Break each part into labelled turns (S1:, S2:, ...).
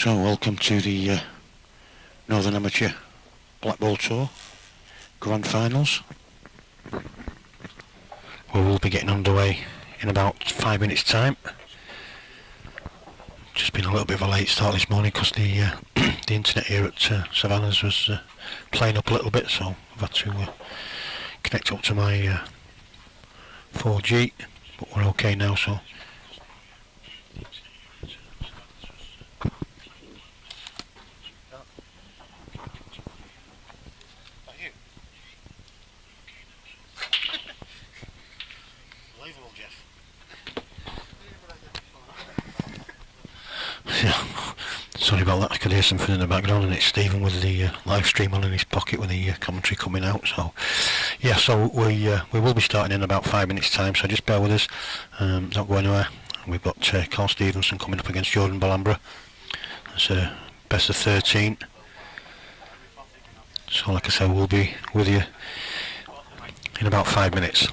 S1: So welcome to the Northern Amateur Black Ball Tour Grand Finals. We will be getting underway in about 5 minutes time. Just been a little bit of a late start this morning because the the internet here at Savannah's was playing up a little bit, so I've had to connect up to my 4G, but we're okay now. So sorry about that, I could hear something in the background, and it's Stephen with the live stream on in his pocket with the commentary coming out. So yeah, so we will be starting in about 5 minutes time, so just bear with us, don't go anywhere. We've got Carl Stevenson coming up against Jordan Balambra. It's a best of 13. So like I said, we'll be with you in about 5 minutes.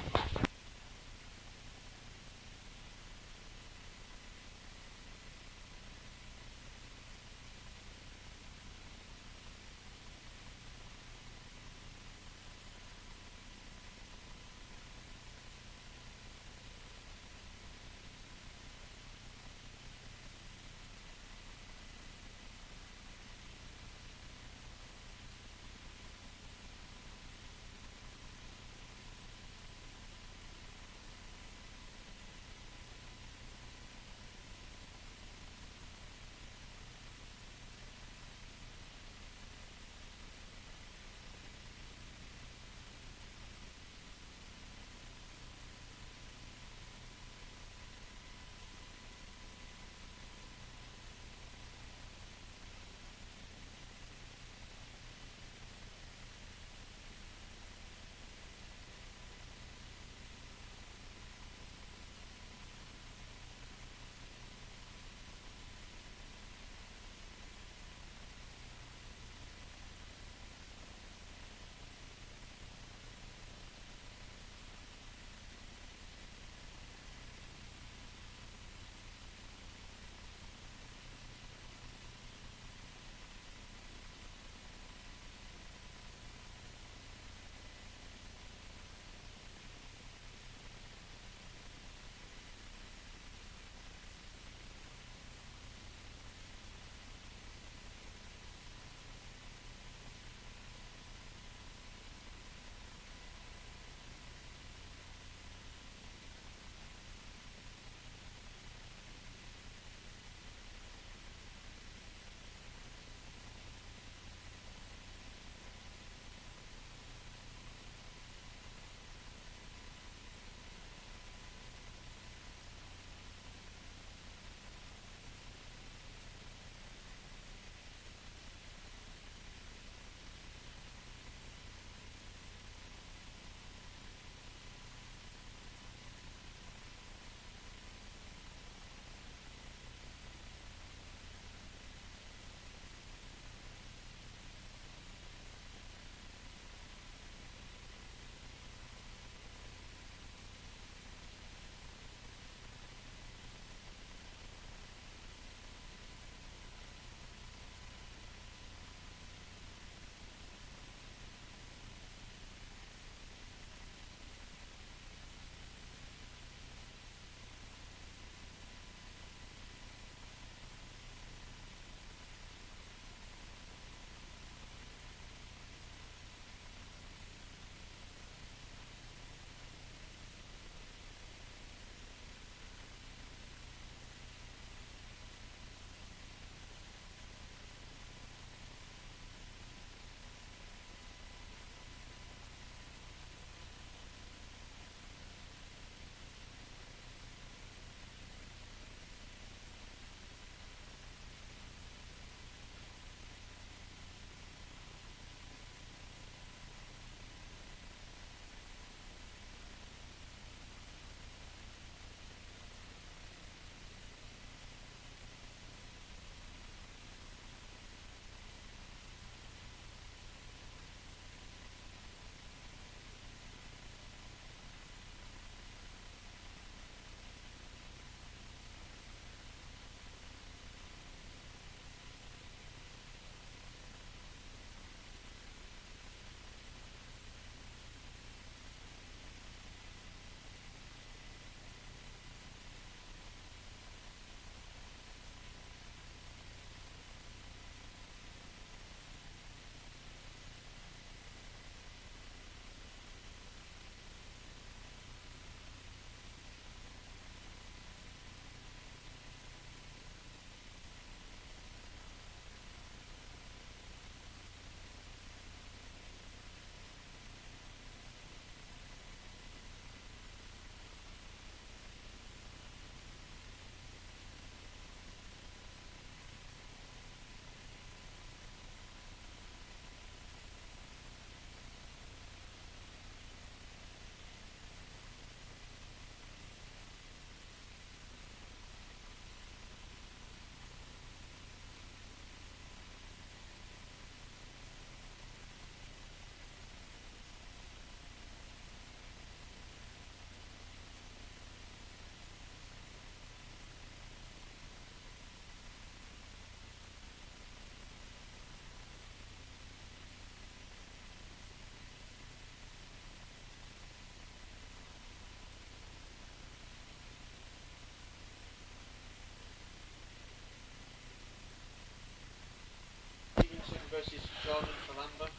S2: versus Jordan for Amber.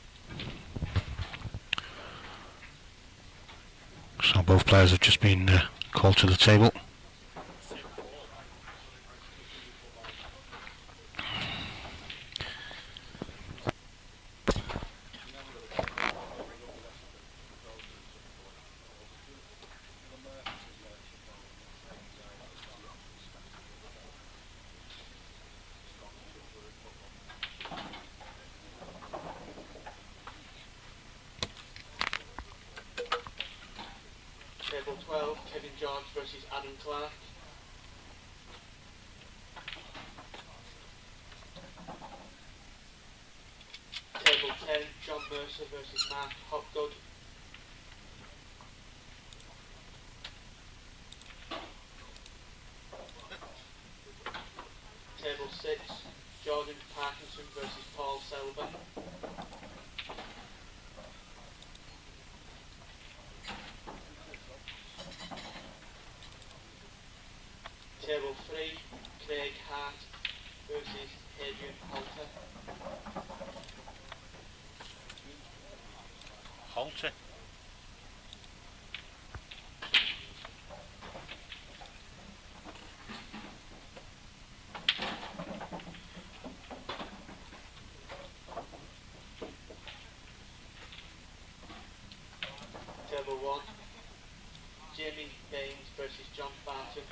S1: So both players have just been called to the table.
S2: Table 12, Kevin George versus Adam Clark. Table 10, John Mercer versus Mark Hopgood. Table 6, Jordan Parkinson versus Paul Selby. Table 3, Craig Hart versus Adrian Halter.
S3: Halter.
S2: Table 1, Jamie Baines versus John Barton.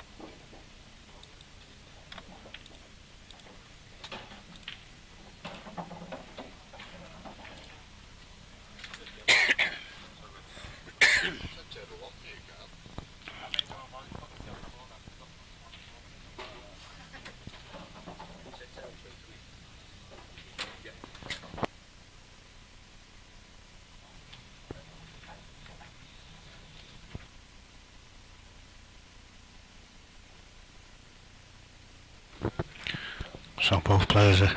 S1: So both players are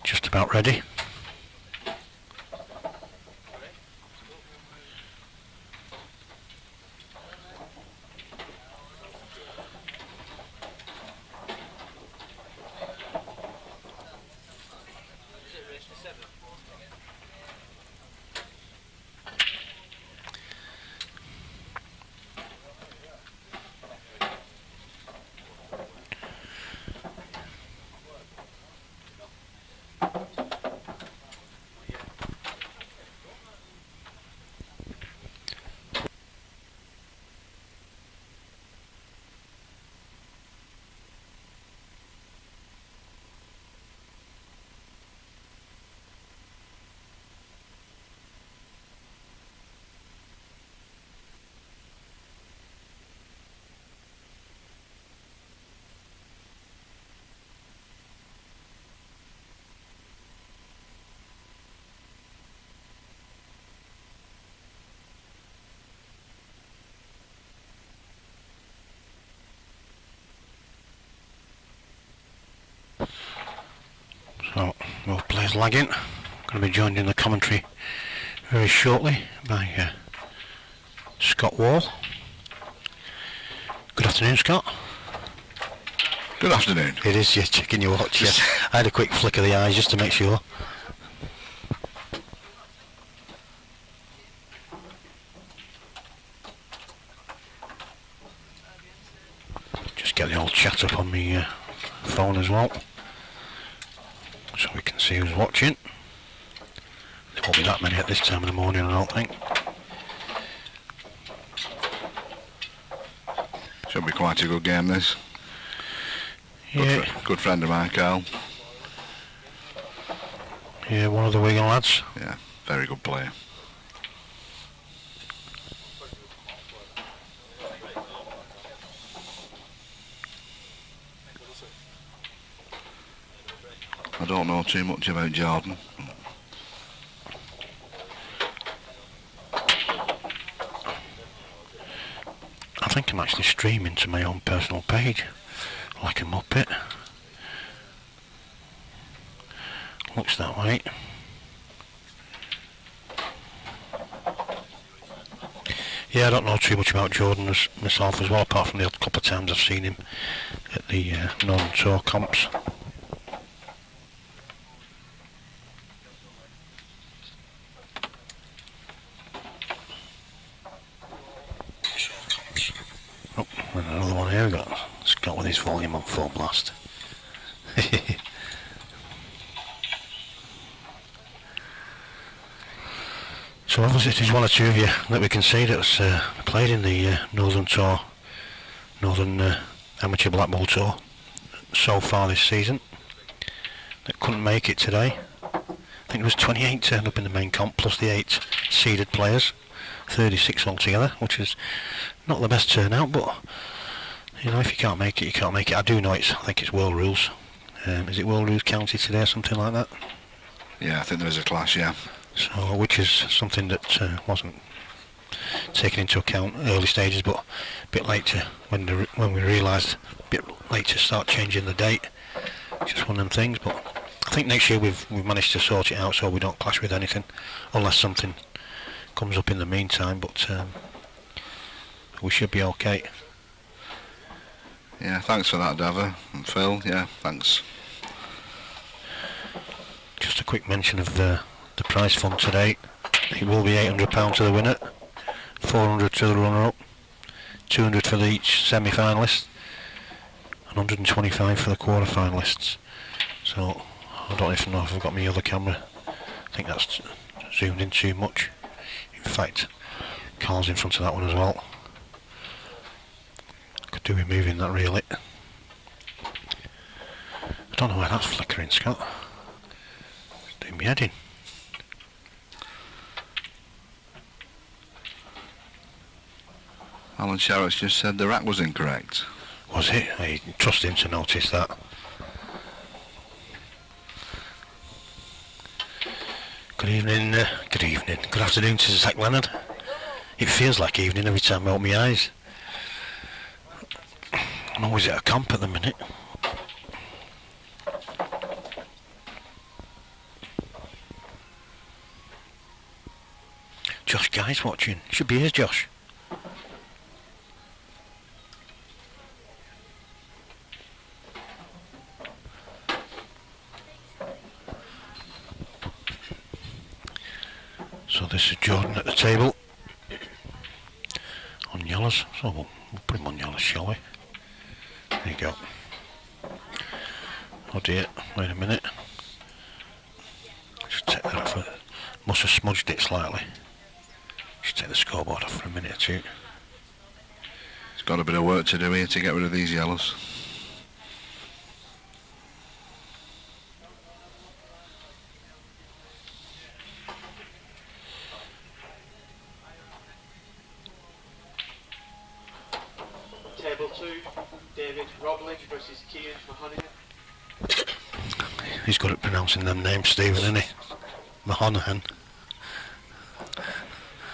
S1: just about ready. So both players lagging. Going to be joined in the commentary very shortly by Scott Wall. Good afternoon, Scott.
S4: Good afternoon.
S1: It is, you're checking your watch. Yeah. I had a quick flick of the eyes just to make sure. Just get the old chat up on my phone as well, so we can see who's watching. There won't be that many at this time of the morning, I don't think.
S4: Should be quite a good game, this.
S1: Yeah.
S4: Good friend of mine, Carl.
S1: Yeah, one of the Wigan lads.
S4: Yeah, very good player. I don't know too much about Jordan.
S1: I think I'm actually streaming to my own personal page, like a muppet. Looks that way. Yeah, I don't know too much about Jordan myself as well, apart from the odd couple of times I've seen him at the non-tour comps. his volume on full blast. So obviously there's one or two of you that we can see that's played in the Northern Tour, Northern Amateur Black Ball Tour so far this season that couldn't make it today. I think there was 28 turned up in the main comp plus the 8 seeded players, 36 altogether, which is not the best turnout, but you know, if you can't make it, you can't make it. I do know I think it's World Rules. Is it World Rules County today or something like that?
S4: Yeah, I think there is a clash, yeah.
S1: So, which is something that wasn't taken into account early stages, but a bit late to, when we realised, a bit late to start changing the date. Just one of them things, but I think next year we've managed to sort it out so we don't clash with anything, unless something comes up in the meantime, but we should be okay.
S4: Yeah, thanks for that, Dava and Phil. Yeah, thanks.
S1: Just a quick mention of the prize fund today. It will be £800 to the winner, 400 to the runner-up, 200 for each semi-finalist, and 125 for the quarter-finalists. So I don't even know if I've got my other camera. I think that's zoomed in too much. In fact, Carl's in front of that one as well. Could do with moving that really. I don't know why that's flickering, Scott. It's doing me head in.
S4: Alan Sharrock's just said the rack was incorrect.
S1: Was it? I trust him to notice that. Good evening, good afternoon to Zach Leonard. It feels like evening every time I open my eyes. I'm always at a camp at the minute. Josh Guy's watching. Should be here, Josh. So this is Jordan at the table on yellows. So we'll put him on yellows, shall we? There you go. Oh dear, wait a minute. Just take that off. Must have smudged it slightly. Just take the scoreboard off for a minute or two.
S4: It's got a bit of work to do here to get rid of these yellows.
S2: Table 2, David Roblin versus Kian Mahoney.
S1: He's good at pronouncing them names, Stephen, isn't he? Mahoney.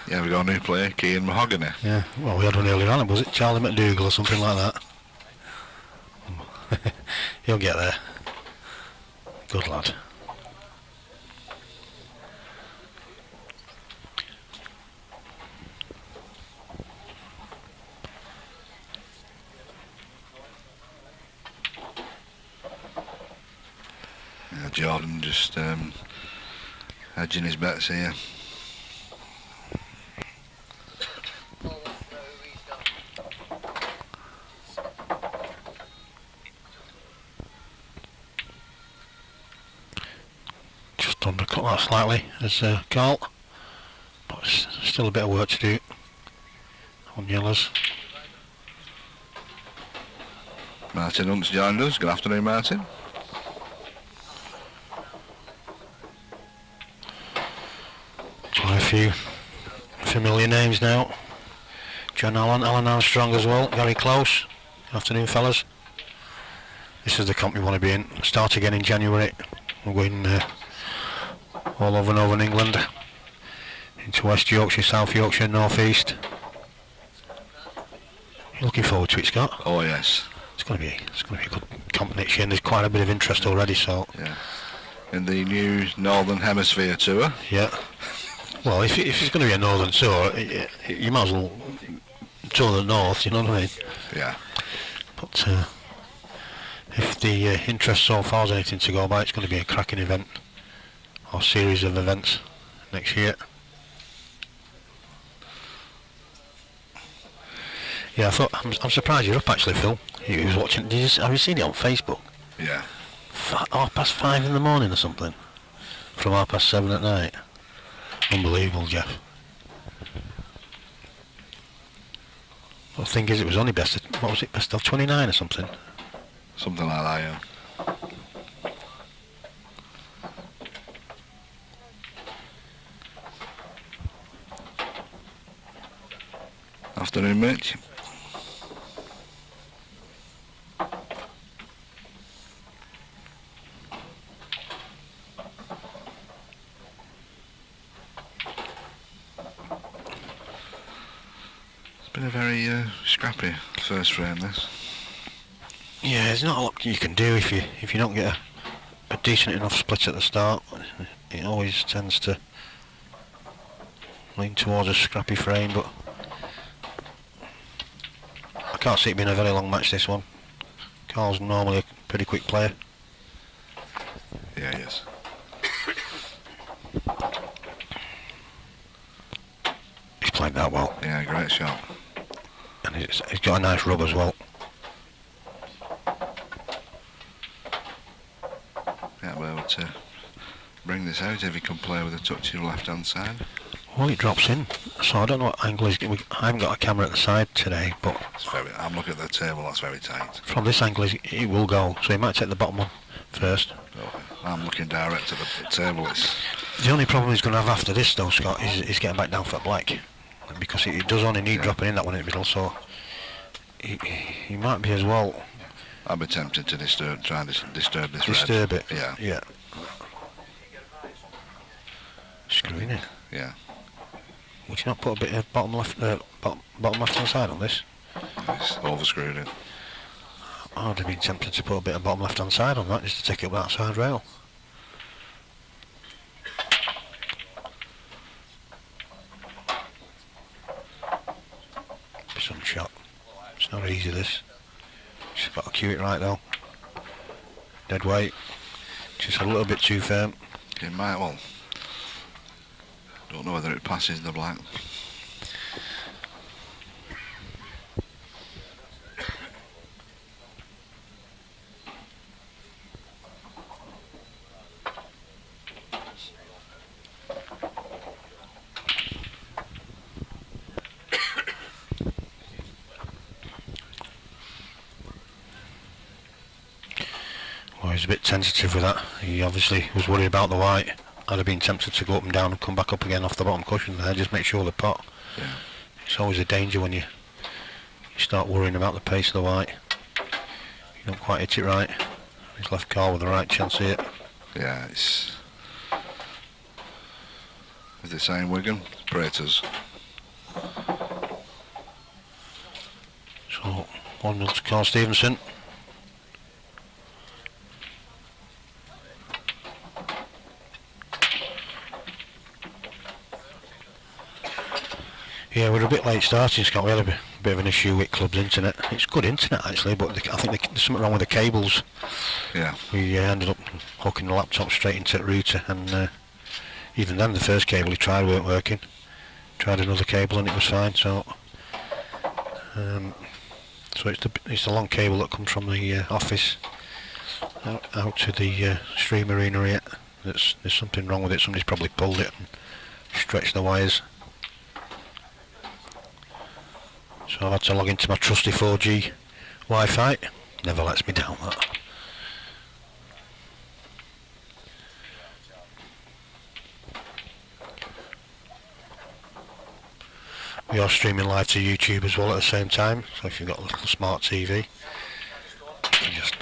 S4: Yeah, we got a new player, Kian Mahogany.
S1: Yeah, well, we had one earlier on, was it Charlie McDougall or something like that? He'll get there. Good lad.
S4: Yeah, Jordan just hedging his bets here.
S1: Just undercut that slightly as Carl, but still a bit of work to do on yellows.
S4: Martin Hunt's joined us. Good afternoon, Martin.
S1: Quite a few familiar names now. John Allen, Alan Armstrong as well, very close. Good afternoon, fellas. This is the comp we want to be in. Start again in January. We're going all over Northern England, into West Yorkshire, South Yorkshire, North East. You looking forward to it, Scott?
S4: Oh yes.
S1: It's going to be a good comp next year, and there's quite a bit of interest already. So
S4: yeah, in the new Northern Hemisphere tour.
S1: Yeah. Well, if it's going to be a northern tour, you might as well tour the north. You know what I mean?
S4: Yeah.
S1: But if the interest so far is anything to go by, it's going to be a cracking event, or series of events next year. Yeah, I'm surprised you're up actually, Phil. He was watching. Have you seen it on Facebook?
S4: Yeah.
S1: 5:30 in the morning or something. From 7:30 at night. Unbelievable, Jeff. Well, the thing is, it was only best of 29 or something?
S4: Something like that, yeah. Afternoon, Mitch. It's been a very scrappy first frame, this.
S1: Yeah, there's not a lot you can do if you don't get a decent enough split at the start. It always tends to lean towards a scrappy frame, but I can't see it being a very long match, this one. Carl's normally a pretty quick player.
S4: Yeah, he is.
S1: He's played that well.
S4: Yeah, great shot.
S1: And he's got a nice rub as well.
S4: Yeah, we're able to bring this out if he can play with a touch of left hand side.
S1: Well, it drops in, so I don't know what angle I haven't got a camera at the side today, but
S4: I'm looking at the table, that's very tight.
S1: from this angle it will go, so he might take the bottom one first.
S4: Oh, I'm looking direct at the table.
S1: The only problem he's going to have after this though, Scott, is getting back down for black, because it does only need dropping in that one in the middle, so he might be as well.
S4: I'd be tempted to try and disturb this
S1: Disturb
S4: red.
S1: it? Yeah. Screwing it.
S4: Yeah.
S1: Would you not put a bit of bottom left hand side on this?
S4: It's overscrewed in.
S1: I'd have been tempted to put a bit of bottom left hand side on that, just to take it up that side rail. Some shot. It's not easy, this. Just got to cue it right though. Dead weight. Just a little bit too firm.
S4: It might, well, don't know whether it passes the black.
S1: Well, he's a bit tentative with that. He obviously was worried about the white. I'd have been tempted to go up and down and come back up again off the bottom cushion there, just make sure the pot.
S4: Yeah.
S1: It's always a danger when you start worrying about the pace of the white. You don't quite hit it right. He's left Carl with the right chance here.
S4: Yeah, it's... As they say in Wigan, Praetors.
S1: So, 1-0 to Carl Stevenson. Yeah, we're a bit late starting, Scott. We had a bit of an issue with club's internet. It's good internet actually, but I think there's something wrong with the cables.
S4: Yeah.
S1: We ended up hooking the laptop straight into the router, and even then the first cable he tried weren't working. Tried another cable and it was fine. So, it's the long cable that comes from the office out to the stream arena here. There's something wrong with it. Somebody's probably pulled it and stretched the wires. So I've had to log into my trusty 4G Wi-Fi. Never lets me down, that. We are streaming live to YouTube as well at the same time, so if you've got a little smart TV, you can just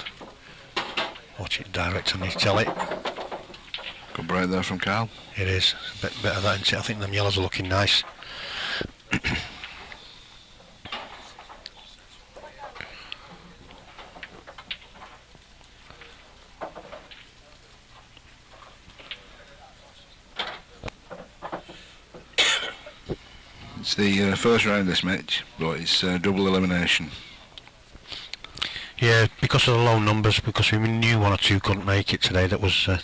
S1: watch it direct on your telly.
S4: Good break there from Carl.
S1: It is. A bit better that, isn't it? I think them yellows are looking nice.
S4: It's the first round this match, but it's double elimination.
S1: Yeah, because of the low numbers, because we knew one or two couldn't make it today that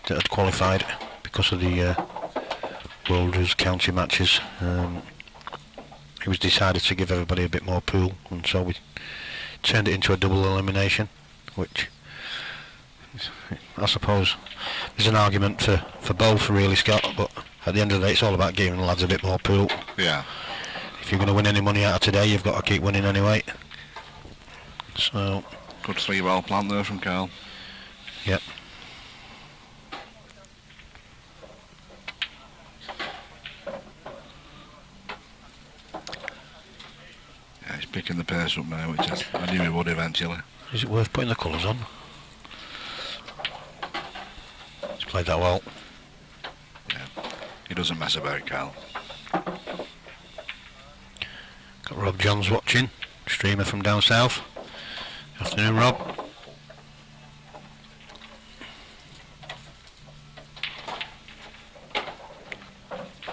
S1: had qualified because of the World County matches. It was decided to give everybody a bit more pool, and so we turned it into a double elimination, which I suppose there's an argument for both really, Scott, but at the end of the day it's all about giving the lads a bit more pool.
S4: Yeah.
S1: If you're going to win any money out of today, you've got to keep winning anyway. So...
S4: Good 3-ball plant there from Carl.
S1: Yep.
S4: Yeah, he's picking the pace up now, which I knew he would eventually.
S1: Is it worth putting the colours on? He's played that well.
S4: Yeah. He doesn't mess about, Carl.
S1: Got Rob Johns watching, streamer from down south. Afternoon, Rob.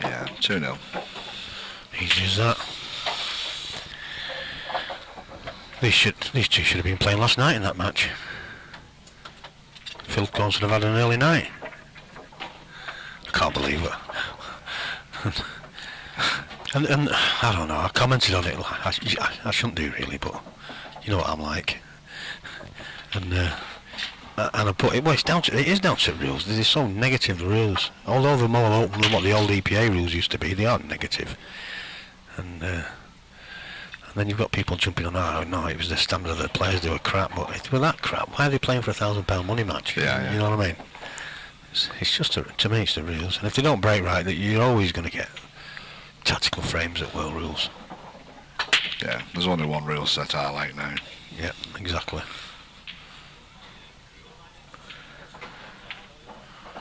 S4: Yeah, 2-0.
S1: Easy as that. These two should have been playing last night in that match. Phil Coles should have had an early night. I can't believe it. and I don't know, I commented on it, I shouldn't do really, but you know what I'm like. And I put it, well, it is down to rules. They're so negative, the rules. Although they're more open than what the old EPA rules used to be, they are negative. And then you've got people jumping on, oh no, it was the standard of the players, they were crap, but if they were that crap, why are they playing for £1,000 money match?
S4: Yeah.
S1: You know what I mean? It's just, to me, it's the rules. And if they don't break right, that you're always going to get tactical frames at World Rules.
S4: Yeah, there's only one rule set I like now.
S1: Yeah, exactly.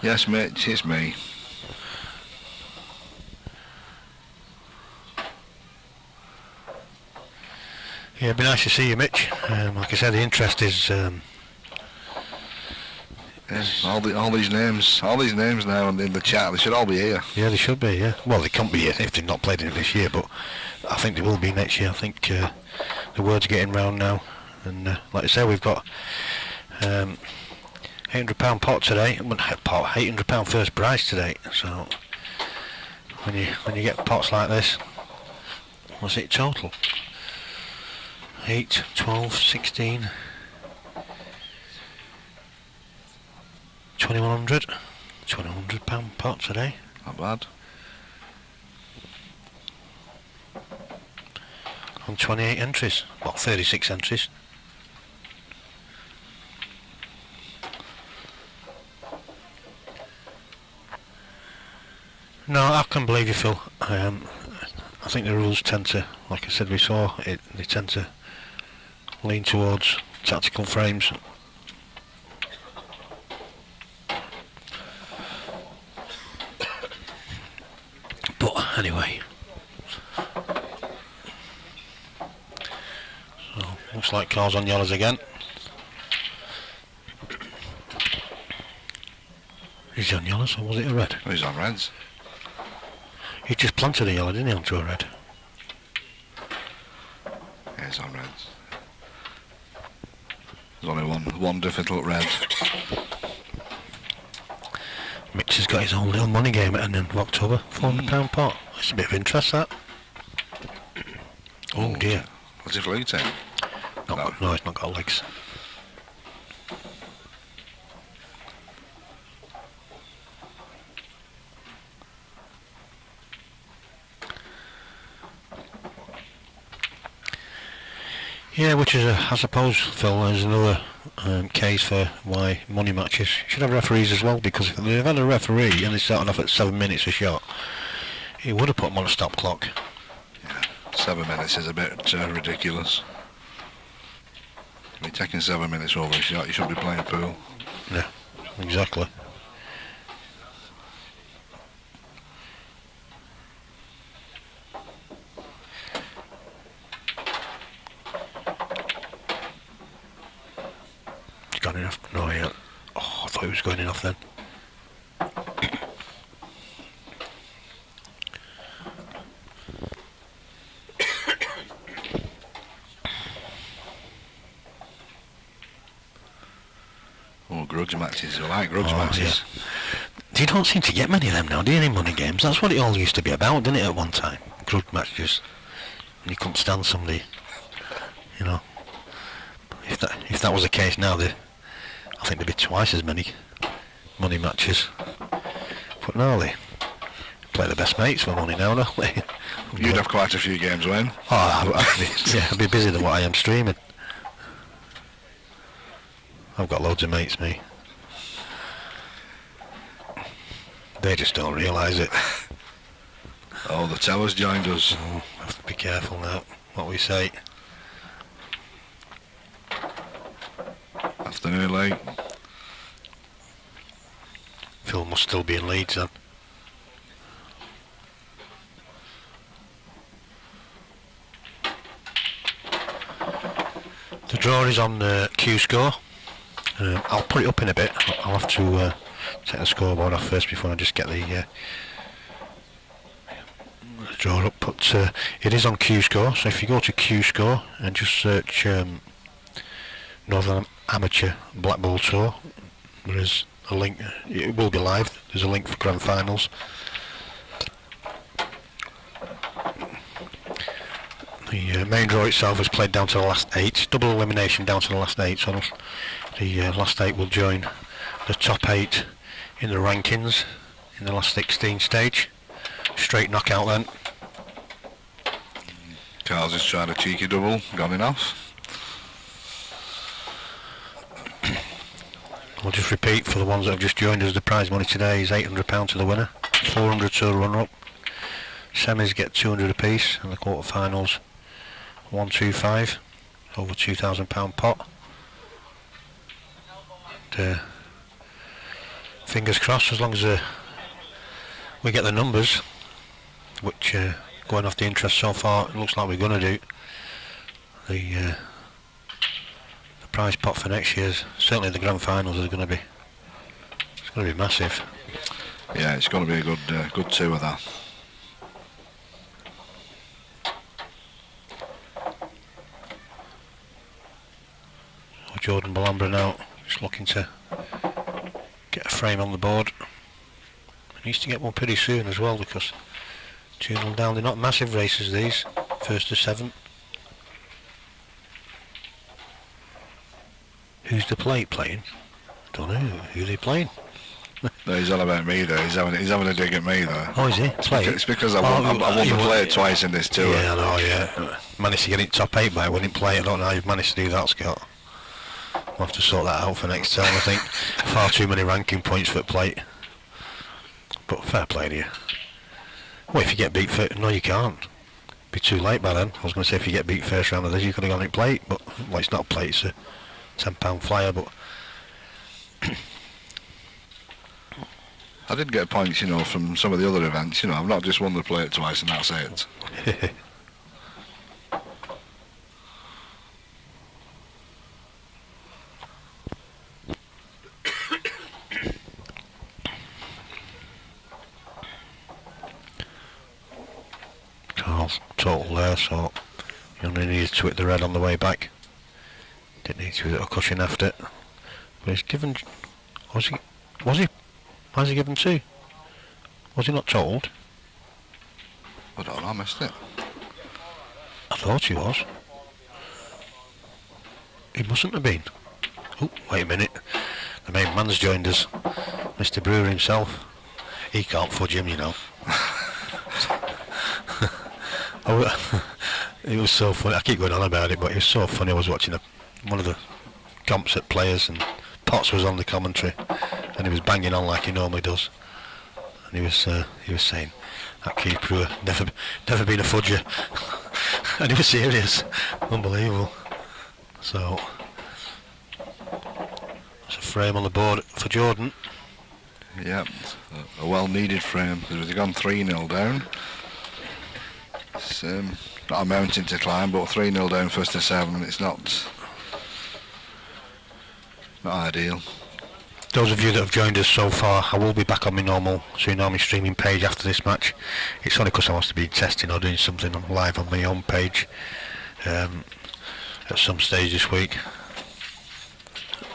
S4: Yes, Mitch, it's me.
S1: Yeah, it'd be nice to see you, Mitch. Like I said, the interest is...
S4: Yeah, all these names now in the chat, they should all be here.
S1: Yeah, they should be, yeah. Well, they can't be here if they've not played in it this year, but I think they will be next year. I think the word's getting round now. And like I say, we've got £800 pot today. £800 first prize today. So when you get pots like this, what's it total? 8, 12, 16, 2100. £2,100 pot today.
S4: Not bad.
S1: On 28 entries. Well, 36 entries. No, I can believe you, Phil. I think the rules tend to, like I said before, they tend to lean towards tactical frames. But anyway, so looks like Carl's on yellows again. Is he on yellows or was it a red?
S4: Oh, he's on reds.
S1: He just planted a yellow, didn't he, onto a red?
S4: Yeah, he's on reds. There's only one difficult red.
S1: Mitch has got his own little money game at the end of October. £400 pot. That's a bit of interest, that. Oh dear.
S4: What's it fluting?
S1: No, it's not got legs. Yeah, which is, I suppose, Phil, is another case for why money matches should have referees as well, because if they've had a referee and they're starting off at 7 minutes a shot, he would have put them on a stop clock.
S4: Yeah, 7 minutes is a bit ridiculous. If you're taking 7 minutes over a shot, you shouldn't be playing pool.
S1: Yeah, exactly. Gone enough? No, yeah. Oh, I thought it was going enough then.
S4: Oh, grudge matches. I like grudge matches.
S1: Yeah. You don't seem to get many of them now, do you, in money games? That's what it all used to be about, didn't it, at one time? Grudge matches. And you couldn't stand somebody, you know. if that was the case now, I think there'd be twice as many money matches. But no, they play the best mates for money now, don't they?
S4: You'd have quite a few games, Wayne.
S1: Oh, I'd be busier than what I am streaming. I've got loads of mates, me. They just don't realise it.
S4: Oh, the tower's joined us.
S1: Oh, have to be careful now what we say.
S4: Afternoon late.
S1: Phil must still be in Leeds then. The draw is on Q score. I'll put it up in a bit. I'll have to take the scoreboard off first before I just get the draw up. But it is on Q score, so if you go to Q score and just search Northern Amateur Black Ball Tour, there is a link. It will be live. There's a link for grand finals. The main draw itself is played down to the last 8, double elimination down to the last 8, so the last 8 will join the top 8 in the rankings in the last 16 stage. Straight knockout then.
S4: Carl's just tried a cheeky double, gone enough.
S1: I'll just repeat for the ones that have just joined us, the prize money today is £800 to the winner, 400 to the runner-up. Semis get 200 apiece and the quarter-finals 125, over £2,000 pot. And, fingers crossed, as long as we get the numbers, which going off the interest so far, it looks like we're going to do. The prize pot for next year's, certainly the grand finals, is going to be, it's going to be massive.
S4: Yeah, it's going to be a good two of that.
S1: Jordan Balambra now just looking to get a frame on the board. He needs to get one pretty soon as well, because 2-0 down. They're not massive races, these, first to 7. Who's the plate playing? Don't know who they playing.
S4: No, he's all about me though. He's having a dig at me though.
S1: Oh, is he?
S4: It's because I won the play twice in this tour.
S1: Yeah, I know, yeah. Managed to get it top 8 by winning play. I don't know how you've managed to do that, Scott. We'll have to sort that out for next time, I think. Far too many ranking points for plate. But fair play to you. Well, if you get beat first, no you can't. Be too late by then. I was going to say if you get beat first round of this, you could have gone in plate, but well, it's not a plate, it's a £10 flyer, but
S4: I did get points, you know, from some of the other events, you know, I've not just won the plate twice and that's it.
S1: Carl's total there, so you only needed to hit the red on the way back. Didn't need to hit a cushion after it. But he's given, was he? Why has he given 2? Was he not told?
S4: I don't know, I missed it.
S1: I thought he was. He mustn't have been. Oh, wait a minute. The main man's joined us. Mr. Brewer himself. He can't fudge him, you know. Oh, it was so funny. I keep going on about it, but it was so funny. I was watching one of the comps at Players, and Potts was on the commentary, and he was banging on like he normally does. And he was saying that Keith Brewer never been a fudger, and he was serious. Unbelievable. So that's a frame on the board for Jordan.
S4: Yeah, a well-needed frame. They've gone 3-0 down. It's not a mountain to climb, but 3-0 down first to 7. It's not ideal.
S1: Those of you that have joined us so far, I will be back on my normal Tsunami Streaming page after this match. It's only because I must have been testing or doing something live on my own page at some stage this week.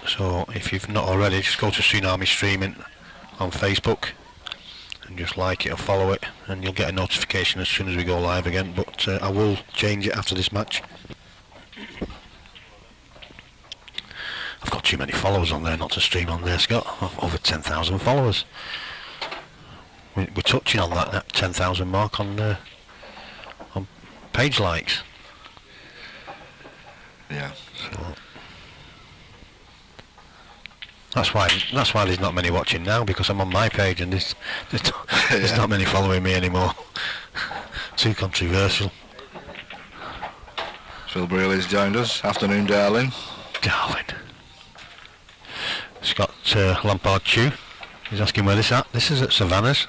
S1: So if you've not already, just go to Tsunami Streaming on Facebook and just like it or follow it, and you'll get a notification as soon as we go live again. But I will change it after this match. too many followers on there not to stream on there. It's got over 10,000 followers. We're touching on that 10,000 mark on page likes.
S4: Yeah.
S1: So that's why there's not many watching now, because I'm on my page and there's not many following me anymore. Too controversial.
S4: Phil Brealey's joined us. Afternoon, darling.
S1: Darling. Scott Lampard Chew. He's asking where this at. This is at Savannah's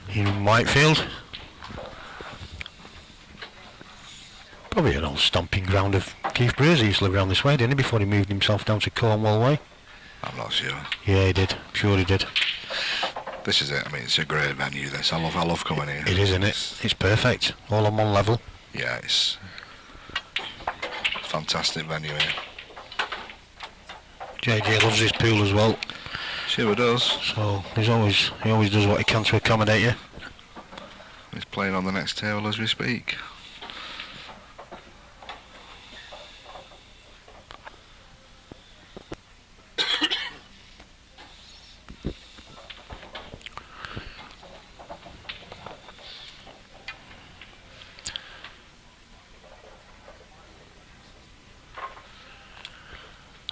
S1: in Whitefield. Probably an old stomping ground of Keith Breers. He used to live around this way, didn't he, before he moved himself down to Cornwall Way?
S4: I'm not sure.
S1: Yeah, he did. I'm sure he did.
S4: This is it. I mean, it's a great venue, this. I love coming here.
S1: It is, isn't it? It's perfect. All on one level.
S4: Yeah, it's a fantastic venue here.
S1: JJ loves his pool as well.
S4: Sure does.
S1: So he always does what he can to accommodate you.
S4: He's playing on the next table as we speak.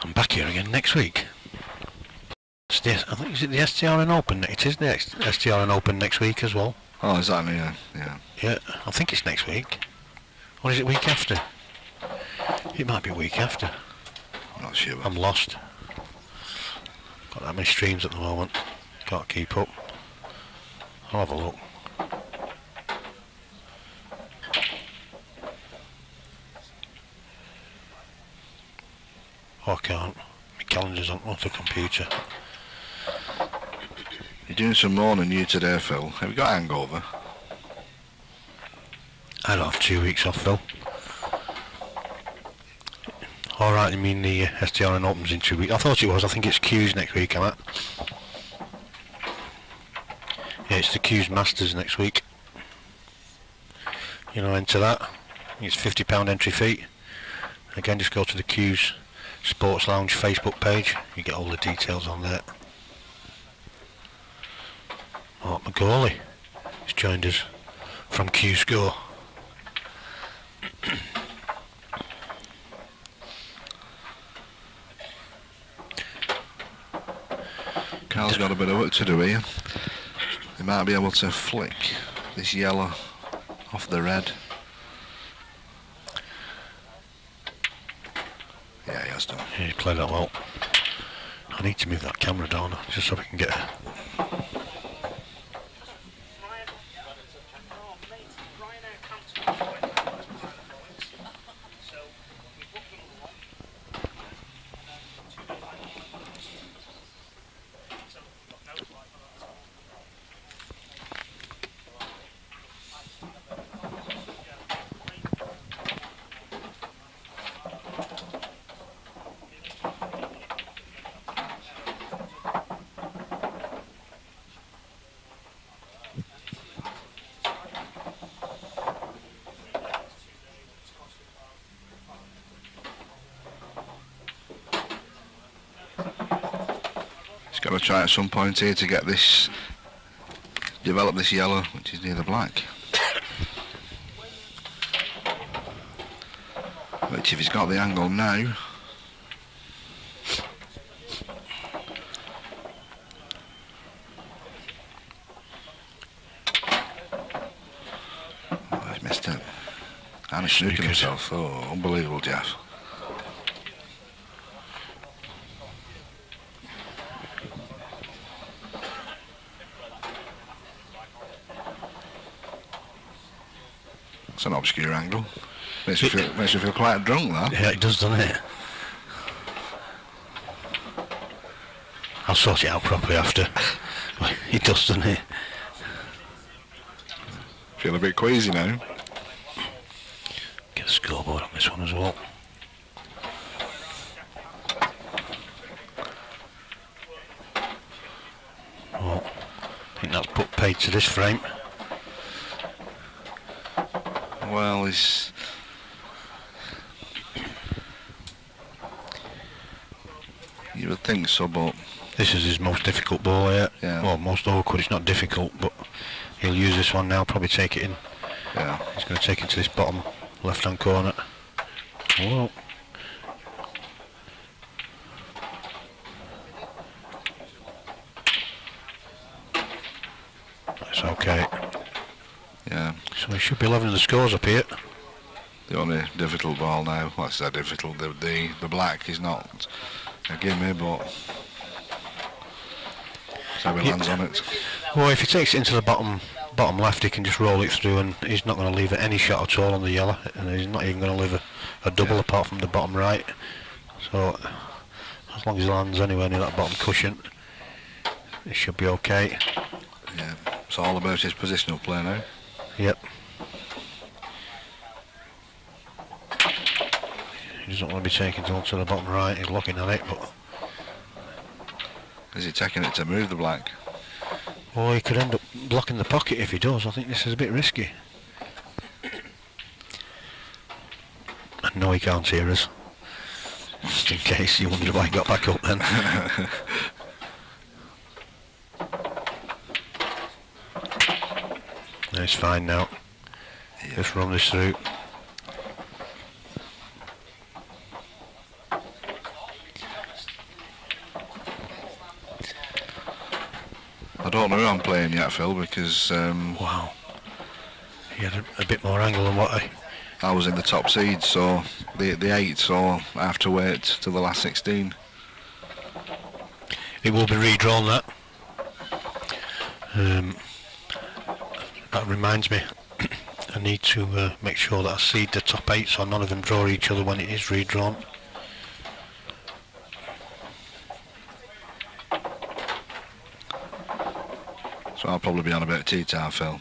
S1: I'm back here again next week. I think, is it the STRN Open? It is the STRN Open next week as well.
S4: Oh, is that? Yeah.
S1: Yeah, I think it's next week. Or is it week after? It might be week after.
S4: I'm not sure.
S1: I'm lost. Got that many streams at the moment. Can't keep up. I'll have a look. Oh, I can't. My calendar's on the computer.
S4: You're doing some more than you today, Phil. Have you got hangover?
S1: I don't have 2 weeks off, Phil. Alright, you mean the STRN Opens in 2 weeks? I thought it was. I think it's Q's next week, I'm at. Yeah, it's the Q's Masters next week. You know, enter that. It's £50 entry fee. Again, just go to the Q's Sports Lounge Facebook page. You get all the details on there. Mark McGawley has joined us from Q Score.
S4: Carl's got a bit of work to do here. He might be able to flick this yellow off the red. Yeah, he has done.
S1: Yeah, he played that well. I need to move that camera down just so we can get
S4: Got to try at some point here to get this, develop this yellow, which is near the black. Which, if he's got the angle now, oh, he's missed it. And he's snooking himself. Oh, unbelievable, Jeff. It's an obscure angle. Makes you feel quite drunk, that.
S1: Yeah, it does, doesn't it? I'll sort it out properly after. It does, doesn't it?
S4: Feel a bit queasy now.
S1: Get a scoreboard on this one as well. Well, I think that's put paid to this frame.
S4: Well, he's You would think so, but
S1: this is his most difficult ball yet.
S4: Yeah.
S1: Well, most awkward. It's not difficult, but he'll use this one now. Probably take it in.
S4: yeah.
S1: He's going to take it to this bottom left-hand corner. Whoa. That's okay.
S4: Yeah.
S1: So we should be leveling the scores up here.
S4: The only difficult ball now, well, it's difficult, the black is not a gimme, but so he lands on it.
S1: Well, if he takes it into the bottom left, he can just roll it through, and he's not going to leave it any shot at all on the yellow, and he's not even going to leave a double apart from the bottom right. So as long as he lands anywhere near that bottom cushion, it should be okay.
S4: Yeah, it's all about his positional play now.
S1: Yep. He doesn't want to be taking it onto the bottom right. He's looking at it, but
S4: Is he taking it to move the black?
S1: oh, he could end up blocking the pocket if he does. I think this is a bit risky. And no, he can't hear us. Just in case you wondered why he got back up then. No, it's fine now. Just run this through.
S4: I don't know who I'm playing yet, Phil, because
S1: Wow. He had a bit more angle than what
S4: I was in the top seed, so the 8, so I have to wait till the last 16.
S1: It will be redrawn, that. That reminds me, I need to make sure that I seed the top 8 so none of them draw each other when it is redrawn.
S4: So I'll probably be on about tea time, Phil.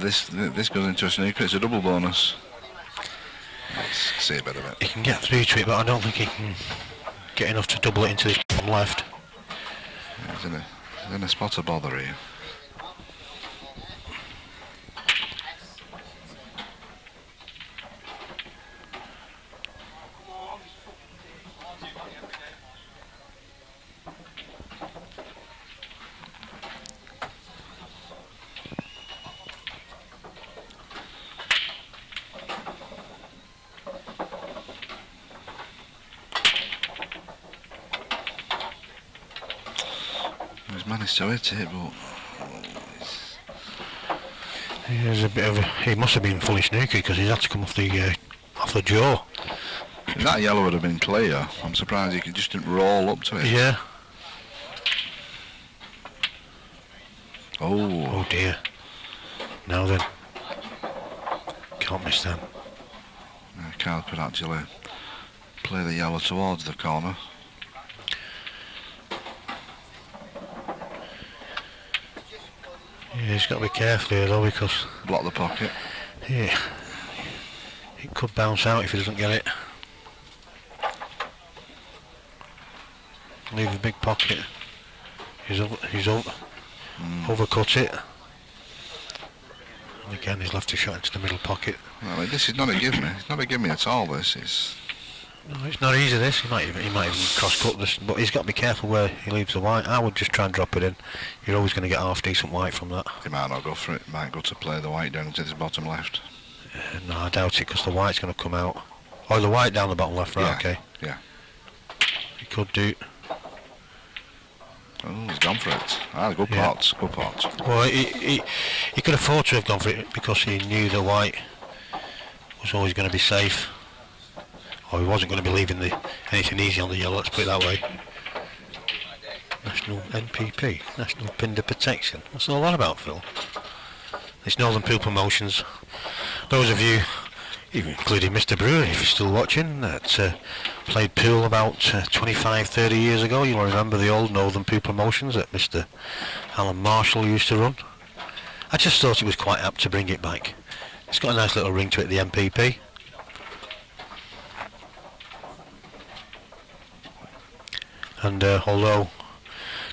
S4: This goes into a snooker. It's a double bonus. Let's see a bit of it.
S1: He can get through to it, but I don't think he can get enough to double it into this bottom left.
S4: Yeah, he's in a spot of bother here. He's managed to hit it, but
S1: There's a bit of he must have been fully snooky because he's had to come off the jaw.
S4: if that yellow would have been clear, I'm surprised he just didn't roll up to it.
S1: Yeah.
S4: Oh.
S1: Oh dear. Now then. Can't miss them.
S4: Kyle could actually play the yellow towards the corner.
S1: Yeah, he's got to be careful here though because
S4: Block the pocket.
S1: yeah, it could bounce out if he doesn't get it. Leave a big pocket. He's overcut it. And again, he's left a shot into the middle pocket.
S4: Well, this is not a gimme. It's not a gimme at all. This is.
S1: No, it's not easy. This he might even cross-cut this, but he's got to be careful where he leaves the white. I would just try and drop it in. You're always going to get half decent white from that.
S4: He might not go for it. He might go to play the white down into this bottom left.
S1: No, I doubt it because the white's going to come out. Oh, the white down the bottom left, right?
S4: Yeah,
S1: Okay.
S4: yeah.
S1: He could do.
S4: Oh, he's gone for it. Ah, good
S1: Yeah.
S4: pot. Good pot.
S1: Well, he could afford to have gone for it because he knew the white was always going to be safe. Or he wasn't going to be leaving anything easy on the yellow, let's put it that way. National NPP, National Pinder Protection. What's all that about, Phil? It's Northern Pool Promotions. Those of you, even including Mr. Brewer, if you're still watching, that played pool about 25, 30 years ago, you'll remember the old Northern Pool Promotions that Mr. Alan Marshall used to run. I just thought it was quite apt to bring it back. It's got a nice little ring to it, the MPP. And although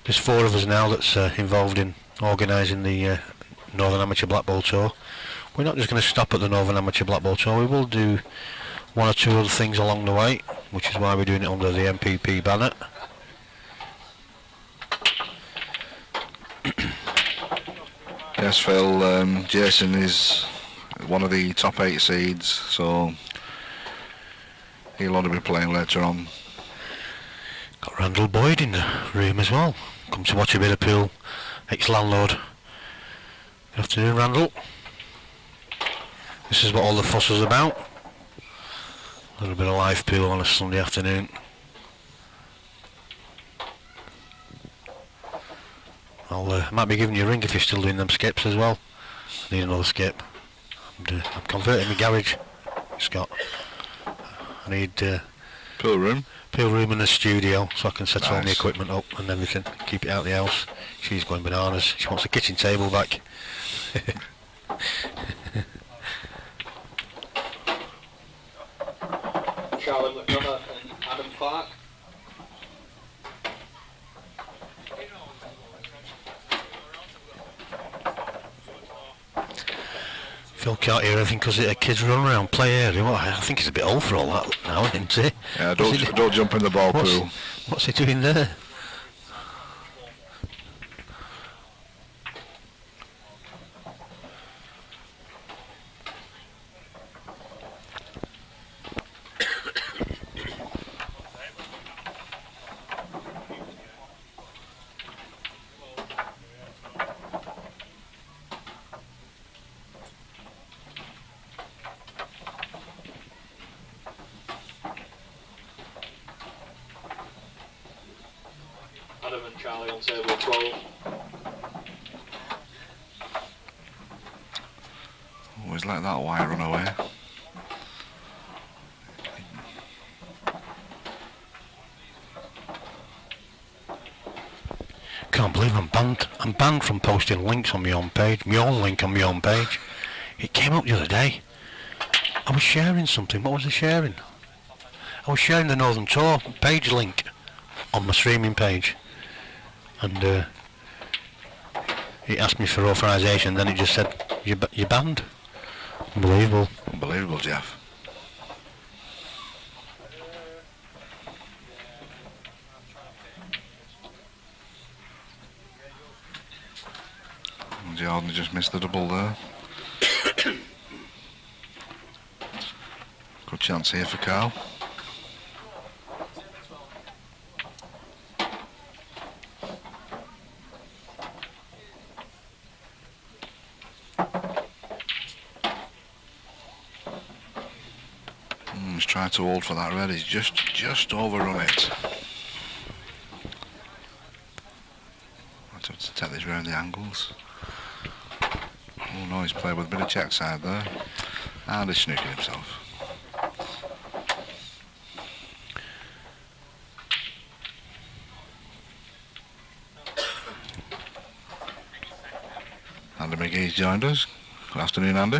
S1: there's 4 of us now that's involved in organising the Northern Amateur Black Ball Tour. We're not just going to stop at the Northern Amateur Black Ball Tour, we will do 1 or 2 other things along the way, which is why we're doing it under the MPP banner.
S4: Yes, Phil, Jason is one of the top 8 seeds, so he'll only be playing later on.
S1: Got Randall Boyd in the room as well. Come to watch a bit of pool. Ex-landlord. Good afternoon, Randall. This is what all the fuss was about. A little bit of live pool on a Sunday afternoon. I might be giving you a ring if you're still doing them skips as well. I need another skip. I'm converting my garage, Scott. I need
S4: Pool room?
S1: Pool room and a studio so I can set all my
S4: Nice.
S1: equipment up and everything. Keep it out of the house. She's going bananas. She wants the kitchen table back.
S2: Charlie McDonough and Adam Clark.
S1: Phil can't hear anything because the kids run around, play area. Well, I think he's a bit old for all that now, isn't he?
S4: Yeah, don't jump in the ball pool.
S1: What's he doing there?
S2: Adam and Charlie on table 12.
S4: Always let that white run away.
S1: Can't believe I'm banned. I'm banned from posting links on my own page. My own link on my own page. It came up the other day. I was sharing something. What was I sharing? I was sharing the Northern Tour page link on my streaming page, and it asked me for authorization. Then it just said you're banned. Unbelievable.
S4: Unbelievable, Jeff. Jordan just missed the double there. Good chance here for Carl. He's trying to hold for that red. He's just overrun it. Might have to take this round the angles. Oh no, he's played with a bit of check side there. And he's snooking himself. Andy McGee's joined us. Good afternoon, Andy.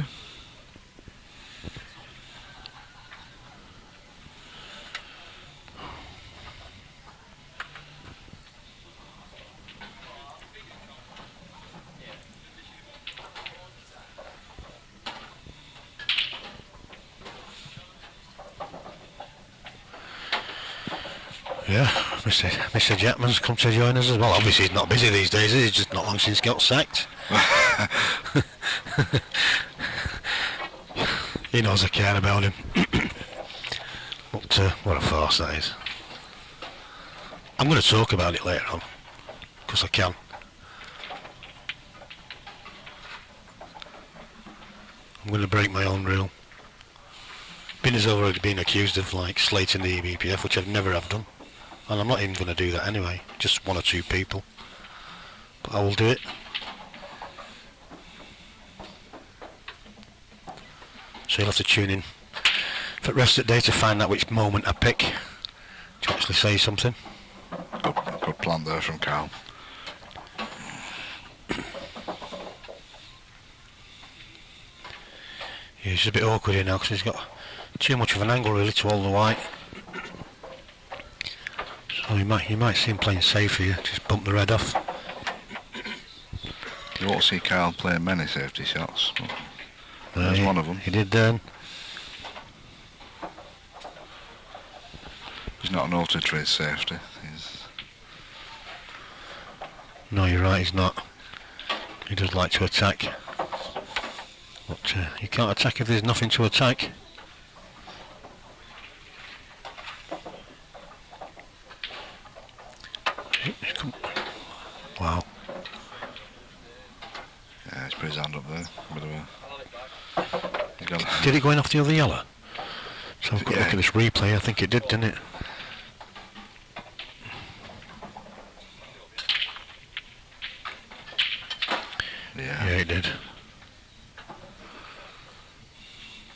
S1: Yeah, Mr. Jetman's come to join us as well. Obviously he's not busy these days, he's just not long since he got sacked. He knows I care about him. But what a farce that is. I'm going to talk about it later on, because I can. I'm going to break my own rule. Binner's already been accused of like slating the EBPF, which I've never have done. And I'm not even going to do that anyway, just 1 or 2 people. But I will do it. So you'll have to tune in for the rest of the day to find out which moment I pick to actually say something.
S4: Good plan there from Carl.
S1: Yeah, it's a bit awkward here now because he's got too much of an angle really to hold the white. So So you might see him playing safe here, just bump the red off.
S4: You won't see Kyle playing many safety shots. There's one of them.
S1: He did then.
S4: He's not known to trade safety.
S1: No, you're right, he's not. He does like to attack. But you can't attack if there's nothing to attack. Wow.
S4: Yeah, he's put his hand up there. Bit of a...
S1: Did it go in off the other yellow? So I've got to look at this replay. I think it did, didn't it? Yeah, it did.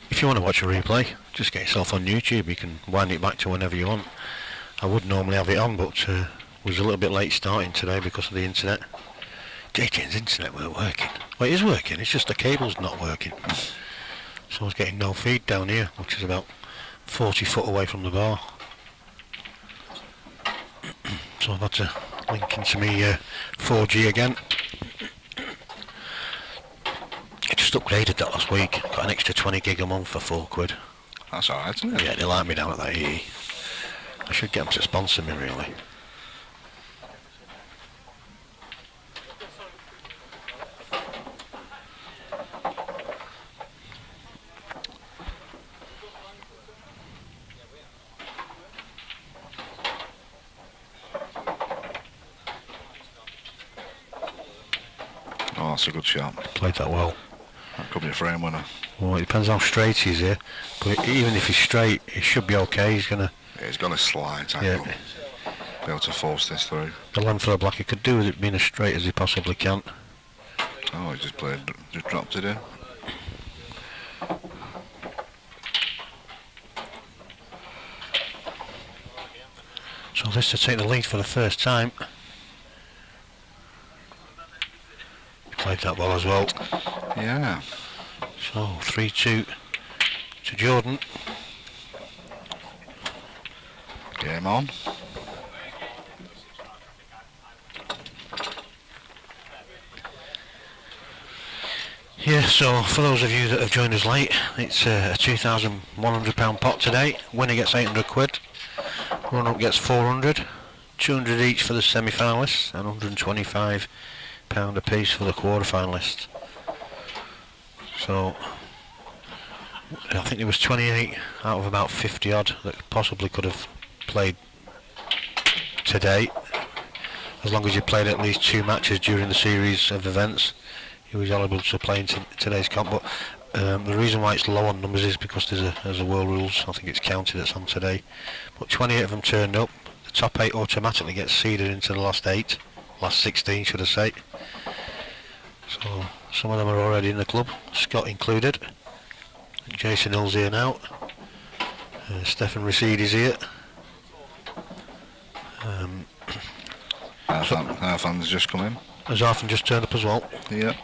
S1: If you want to watch a replay, just get yourself on YouTube. You can wind it back to whenever you want. I would normally have it on, but was a little bit late starting today because of the internet. JTN's internet weren't working. Well, it is working, it's just the cable's not working. So I was getting no feed down here, which is about 40 foot away from the bar. So I've had to link into me 4G again. I just upgraded that last week. Got an extra 20 gig a month for £4.
S4: That's alright, isn't it?
S1: Yeah, they like me down at that EE. I should get them to sponsor me, really.
S4: Oh, that's a good shot.
S1: Played that well.
S4: That could be a frame winner.
S1: Well, it depends how straight he's here. But even if he's straight, he should be okay. He's gonna...
S4: Yeah, he's got a slight angle.
S1: Yeah.
S4: Be able to force this through.
S1: The length of the black he could do with it being as straight as he possibly can.
S4: Oh, he just dropped it in.
S1: So this to take the lead for the first time. He played that well as well.
S4: Yeah.
S1: So 3-2 to Jordan.
S4: Game on.
S1: Yeah, so for those of you that have joined us late, it's a £2,100 pot today. Winner gets £800. Runner-up gets 400. 200 each for the semi-finalists and £125 a piece for the quarter-finalists. So I think there was 28 out of about 50 odd that possibly could have played today, as long as you played at least 2 matches during the series of events. He was eligible to play in today's comp, but the reason why it's low on numbers is because there's a world rules. I think it's counted that's on today, but 28 of them turned up. The top 8 automatically gets seeded into the last 16 should I say. So some of them are already in the club, Scott included. Jason Hill's here now. Stefan Rashid is here.
S4: Arfan's just come in.
S1: Has Arfan just turned up as well?
S4: Yeah.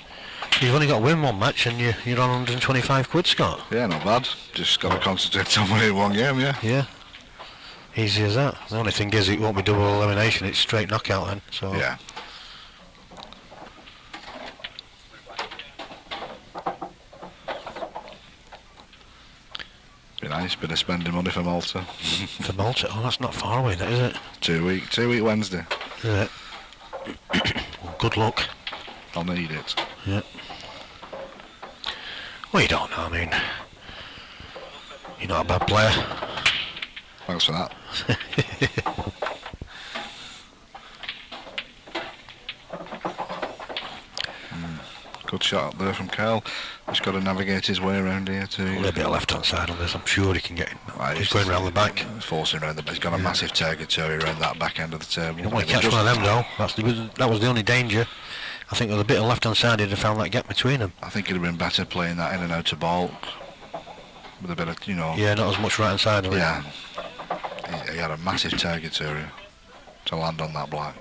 S1: You've only got to win one match and you're on £125, Scott.
S4: Yeah, not bad. Just got to concentrate on winning one game, yeah.
S1: Yeah. Easy as that. The only thing is it won't be double elimination, it's straight knockout then. So
S4: yeah. Be nice, bit of spending money for Malta.
S1: For Malta? Oh, that's not far away, that is it?
S4: 2 week Wednesday.
S1: Yeah. Well, good luck.
S4: I'll need it.
S1: Yeah. Well, you don't know, I mean, you're not a bad player.
S4: Thanks for that. Good shot up there from Kyle. He's got to navigate his way around here too.
S1: A little bit of left hand side on this, I'm sure he can get in. He's going round the back.
S4: Forcing around the back. He's got a massive targetary around that back end of the table.
S1: You don't want to catch one of them though. That was the only danger. I think with a bit of left hand side he'd have found that gap between them.
S4: I think it'd have been better playing that in and out of bulk. With a bit of, you know...
S1: Yeah, not as much right hand side of it.
S4: Yeah. He had a massive target area to land on that black.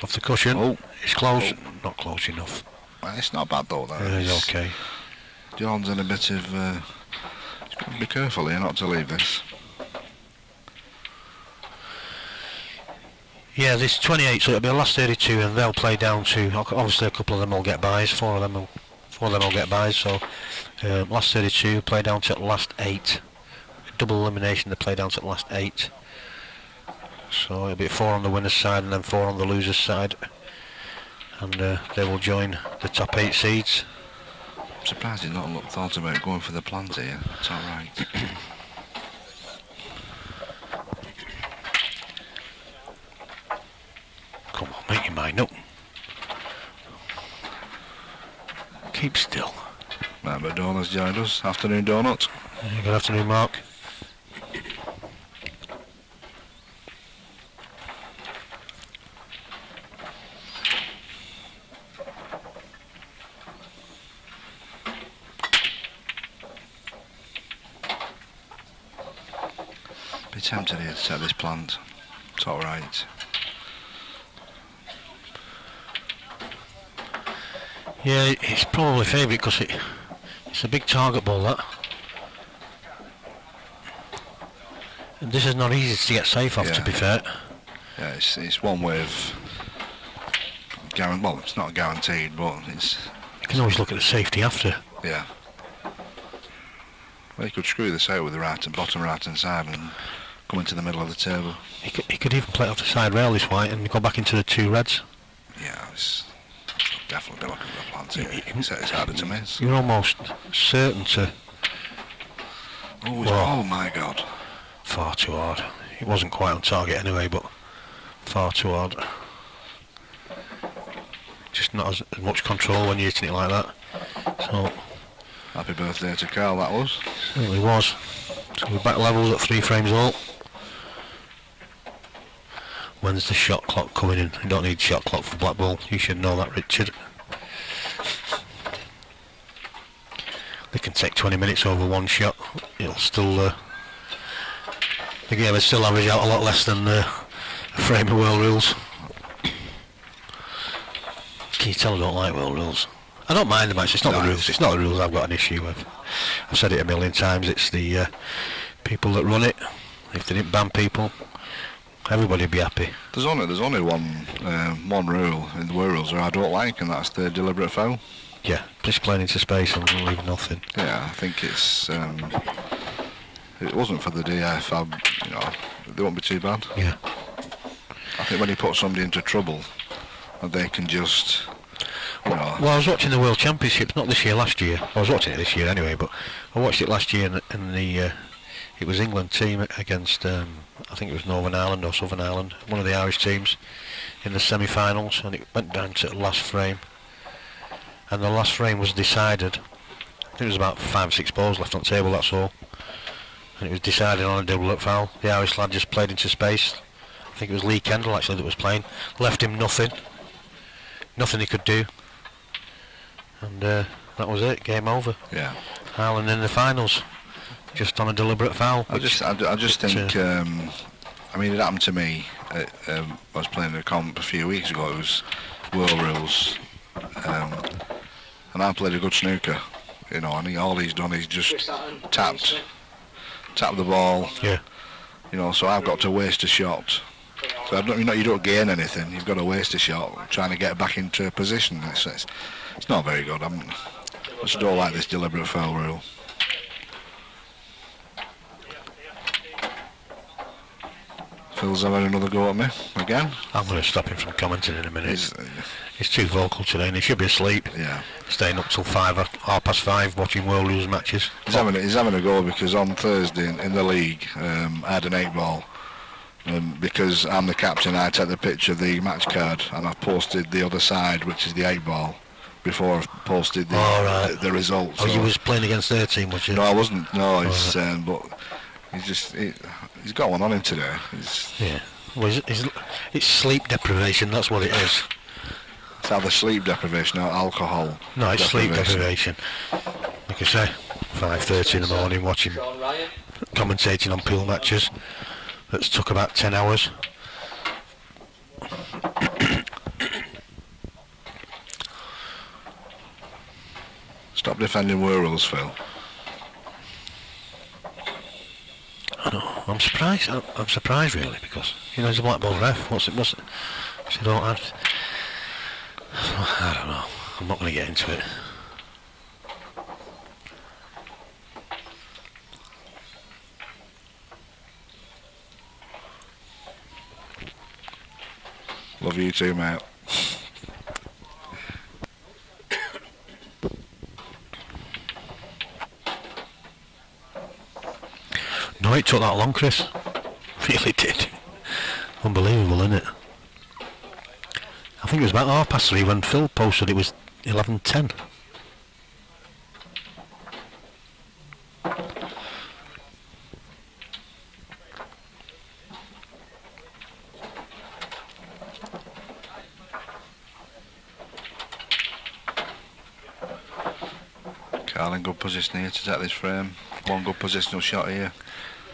S1: Off the cushion.
S4: Oh.
S1: It's close. Oh. Not close enough.
S4: Well, it's not bad though.
S1: It's okay.
S4: John's in a bit of... he's got to be careful here not to leave this.
S1: Yeah, there's 28, so it'll be the last 32, and they'll play down to. Obviously, a couple of them will get buys. Four of them will get buys. So last 32 play down to the last 8. Double elimination. They play down to the last 8. So it'll be 4 on the winner's side and then 4 on the loser's side, and they will join the top 8 seeds.
S4: I'm surprised he's not thought about going for the plant here. It's all right.
S1: Come on, make your mind up. Keep still.
S4: Right, but Donut's joined us. Afternoon, Donut.
S1: Good afternoon, Mark.
S4: Be tempted here to set this plant. It's all right.
S1: Yeah, it's probably favourite because it's a big target ball, that. And this is not easy to get safe off, to be fair.
S4: Yeah, it's one way of well, it's not guaranteed, but it's.
S1: You can always look at the safety after.
S4: Yeah. Well, you could screw this out with the bottom right hand side and come into the middle of the table.
S1: He could even play it off the side rail this white and go back into the 2 reds.
S4: Yeah, it's definitely looking at the plant here. It's harder to miss.
S1: You're almost certain to.
S4: Oh my God.
S1: Far too hard. It wasn't quite on target anyway, but far too hard. Just not as much control when you're hitting it like that. So.
S4: Happy birthday to Carl, that was.
S1: Certainly was. So we're back levels at 3 frames all. When's the shot clock coming in? You don't need shot clock for black ball. You should know that, Richard. They can take 20 minutes over one shot. It'll still the game will still average out a lot less than a frame of world rules. Can you tell I don't like world rules? I don't mind them actually. It's not the rules. It's not the rules I've got an issue with. I've said it a million times. It's the people that run it. If they didn't ban people, everybody'd be happy.
S4: There's only one rule in the world rules that I don't like, and that's the deliberate foul.
S1: Yeah, just playing into space and leaving nothing.
S4: Yeah, I think it's. It wasn't for the DF. They won't be too bad.
S1: Yeah.
S4: I think when you put somebody into trouble, they can just.
S1: Well, I was watching the World Championships, not this year, last year. I was watching it this year anyway, but I watched it last year, and it was England team against I think it was Northern Ireland or Southern Ireland, one of the Irish teams, in the semi-finals, and it went down to the last frame, and the last frame was decided. I think there was about 5 or 6 balls left on the table, that's all, and it was decided on a double-up foul. The Irish lad just played into space. I think it was Lee Kendall actually that was playing. Left him nothing he could do. And that was it, game over.
S4: Yeah.
S1: Ireland in the finals, just on a deliberate foul.
S4: I just think, I mean, it happened to me. I was playing a comp a few weeks ago. It was world rules, and I played a good snooker, and all he's done is just tapped the ball.
S1: Yeah.
S4: So I've got to waste a shot. So you don't gain anything. You've got to waste a shot trying to get back into a position. It's not very good. I just don't like this deliberate foul rule. Phil's having another go at me again. I'm
S1: going to stop him from commenting in a minute. He's too vocal today, and he should be asleep.
S4: Yeah.
S1: Staying up till 5:30 watching World Rules matches.
S4: He's having a go because on Thursday in the league I had an 8 ball. Because I'm the captain, I take the picture of the match card, and I've posted the other side, which is the 8 ball, before I've posted the results.
S1: Oh, you was playing against their team, was you?
S4: No, I wasn't. No, but he's got one on him today.
S1: Yeah. Well, it's sleep deprivation. That's what it is.
S4: It's either sleep deprivation or alcohol.
S1: No, it's sleep deprivation. Like I say, 5:30 in the morning, watching, commentating on pool matches. That's took about 10 hours.
S4: Stop defending world rules, Phil.
S1: I know. I'm surprised. I'm surprised really, because he's a black ball ref. What's So don't have... I don't know. I'm not going to get into it.
S4: Love you too, mate.
S1: No, it took that long, Chris. Really did. Unbelievable, isn't it? I think it was about 3:30 when Phil posted it was 11:10.
S4: Carl in good position here to take this frame. One good positional shot here.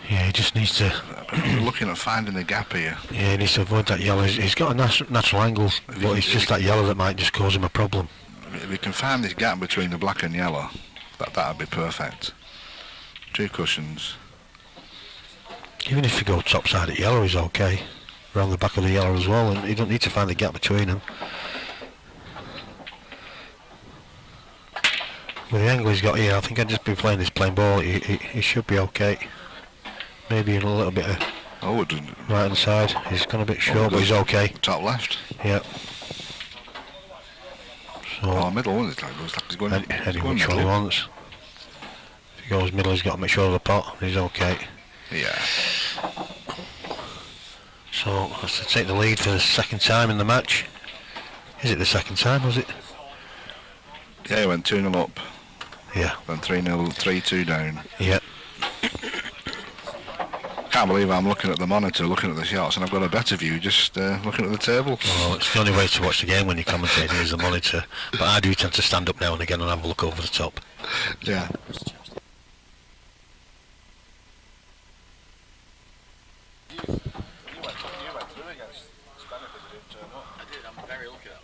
S1: Yeah, he just needs to...
S4: We're looking at finding the gap here.
S1: Yeah, he needs to avoid that yellow. He's got a natural angle, but it's just that yellow that might just cause him a problem.
S4: If we can find this gap between the black and yellow, that'd be perfect. 2 cushions.
S1: Even if you go top side at yellow, he's okay. Around the back of the yellow as well, and you don't need to find the gap between them. With the angle he's got here, I think I'd just be playing this plain ball. He should be okay. Maybe in a little bit of right hand side. He's gone a bit short, but he's okay.
S4: Top left.
S1: Yeah. So
S4: middle. Looks like he's going.
S1: Any which one he wants. If he goes middle, he's got to make sure of the pot. He's okay.
S4: Yeah.
S1: So that's to take the lead for the second time in the match. Is it the second time? Was it?
S4: Yeah, he went 2-0 up.
S1: Yeah.
S4: Went 3-0, 3-2 down.
S1: Yeah.
S4: Can't believe I'm looking at the monitor, looking at the shots, and I've got a better view just looking at the table.
S1: Well, it's the only way to watch the game when you're commentating is the monitor. But I do tend to stand up now and again and have a look over the top.
S4: Yeah.
S2: You went through against Spain because you didn't turn up. I did, I'm very lucky that.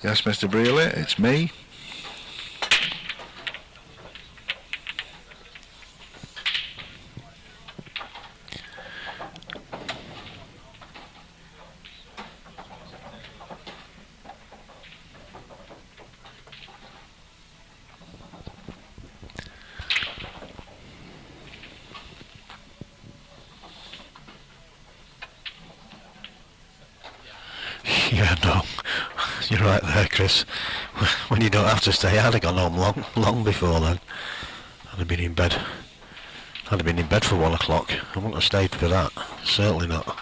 S4: Yes, Mr. Brealey, it's me.
S1: Yeah, no. You're right there, Chris. When you don't have to stay, I'd have gone home long before then. I'd have been in bed. I'd have been in bed for 1 o'clock. I wouldn't have stayed for that. Certainly not.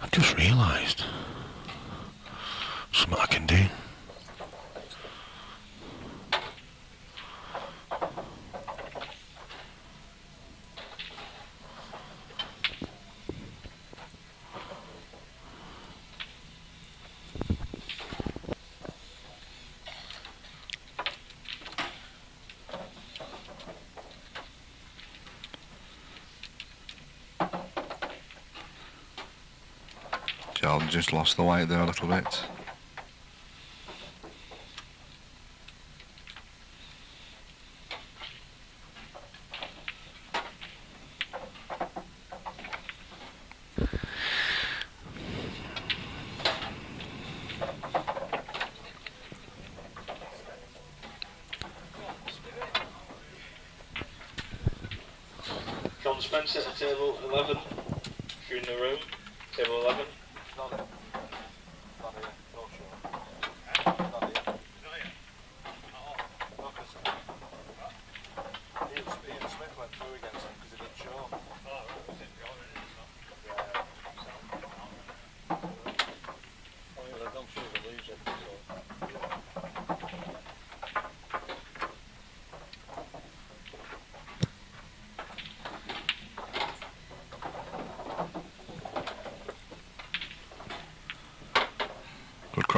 S1: I've just realised something I can do.
S4: Jordan just lost the weight there a little bit.
S2: John Spencer at table 11. If you're in the room, table 11.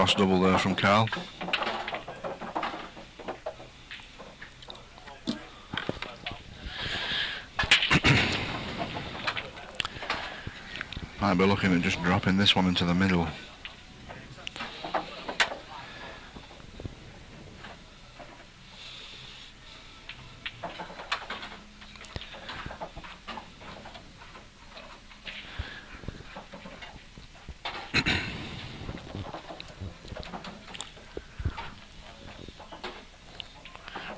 S4: cross double there from Carl. Might be looking at just dropping this one into the middle.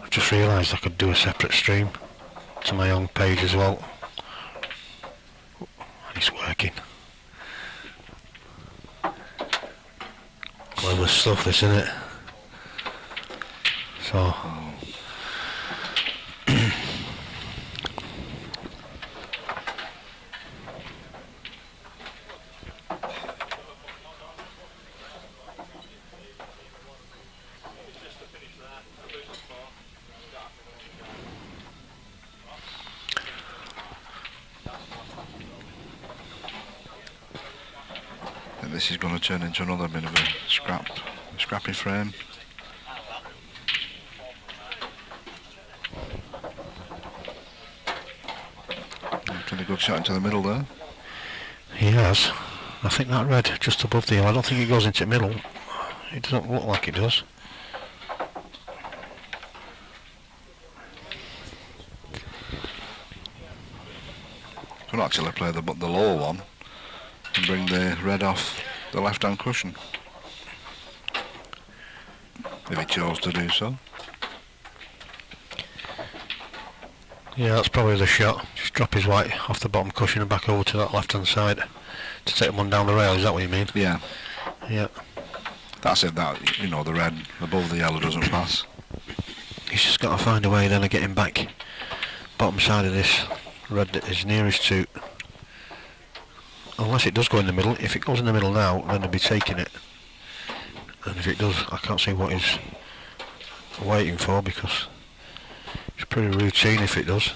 S1: I've just realised I could do a separate stream to my own page as well. And it's working. Clever stuff, this, isn't it? So.
S4: This is going to turn into another bit of a scrappy frame. Taking a good shot into the middle there.
S1: He has. I think that red just above the hill. I don't think it goes into the middle. It doesn't look like it does.
S4: Could actually play the lower one and bring the red off the left-hand cushion, if he chose to do so.
S1: Yeah, that's probably the shot. Just drop his white off the bottom cushion and back over to that left-hand side to take one down the rail. Is that what you mean?
S4: Yeah.
S1: Yeah.
S4: That's it. That, you know, the red above the yellow doesn't pass.
S1: He's just got to find a way then of getting back bottom side of this red that is nearest to. Unless it does go in the middle. If it goes in the middle now, then he'll be taking it. And if it does, I can't see what he's waiting for, because it's pretty routine if it does.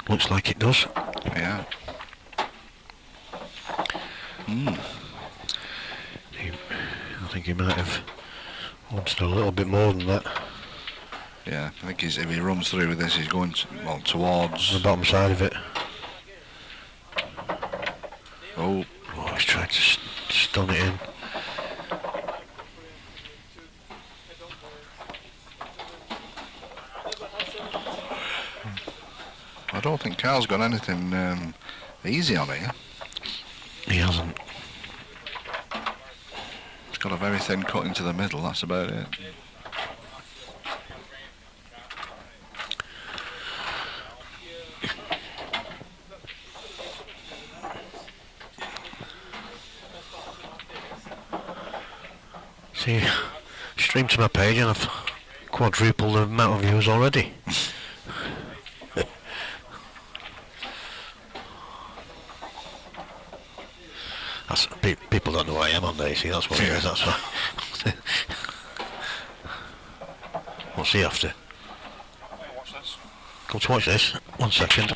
S1: Looks like it does.
S4: Yeah.
S1: I think he might have wanted a little bit more than that.
S4: Yeah, I think if he runs through with this, he's going towards
S1: the bottom side of it.
S4: Oh,
S1: he's trying to stun it in.
S4: I don't think Carl's got anything easy on here.
S1: He hasn't.
S4: He's got a very thin cut into the middle, that's about it.
S1: See, streamed to my page and I've quadrupled the amount of views already. That's, people don't know who I am on there, you see, that's what it is, that's why. What's he after?
S2: Watch this.
S1: Come to watch this, 1 second.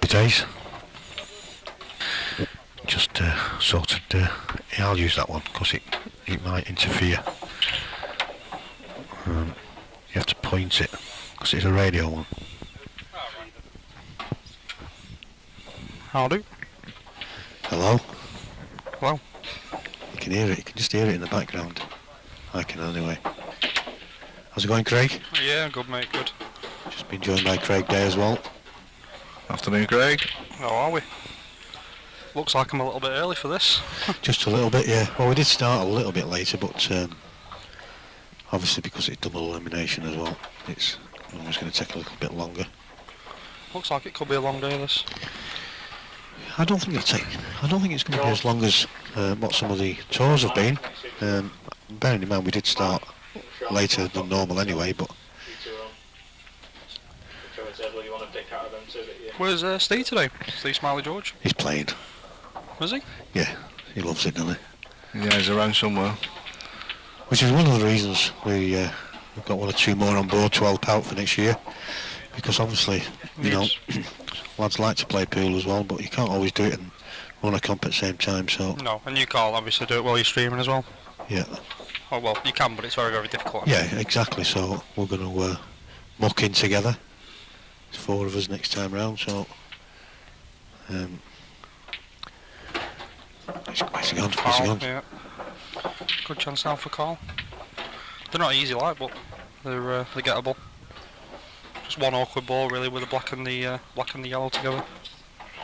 S1: Days. Just sorted. I'll use that one because it might interfere. You have to point it because it's a radio one.
S3: Howdy.
S1: Hello.
S3: Hello.
S1: You can hear it. You can just hear it in the background. I can anyway. How's it going, Craig?
S3: Yeah, good mate, good.
S1: Just been joined by Craig Day as well.
S4: Afternoon, Craig.
S3: How are we? Looks like I'm a little bit early for this.
S1: Just a little bit, yeah. Well, we did start a little bit later, but obviously because it's double elimination as well, it's always going to take a little bit longer.
S3: Looks like it could be a long day, this.
S1: I don't think it's going to be as long as what some of the tours have been. Bearing in mind we did start later than normal anyway, but
S3: Where's Steve today? Steve Smiley George?
S1: he's playing.
S3: Was he?
S1: Yeah, he loves it, doesn't he?
S4: Yeah, he's around somewhere.
S1: Which is one of the reasons we've got one or two more on board to help out for next year. Because obviously, you know, lads like to play pool as well, but you can't always do it and run a comp at the same time, so...
S3: No, and you can't obviously do it while you're streaming as well.
S1: Yeah.
S3: Oh, well, you can, but it's very, very difficult.
S1: Yeah, exactly, so we're going to muck in together. There's 4 of us next time round, so... Where's he gone? Where's he gone?
S3: Yeah. Good chance now for Carl. They're not easy like, but they're gettable. Just one awkward ball really with the black and the yellow together.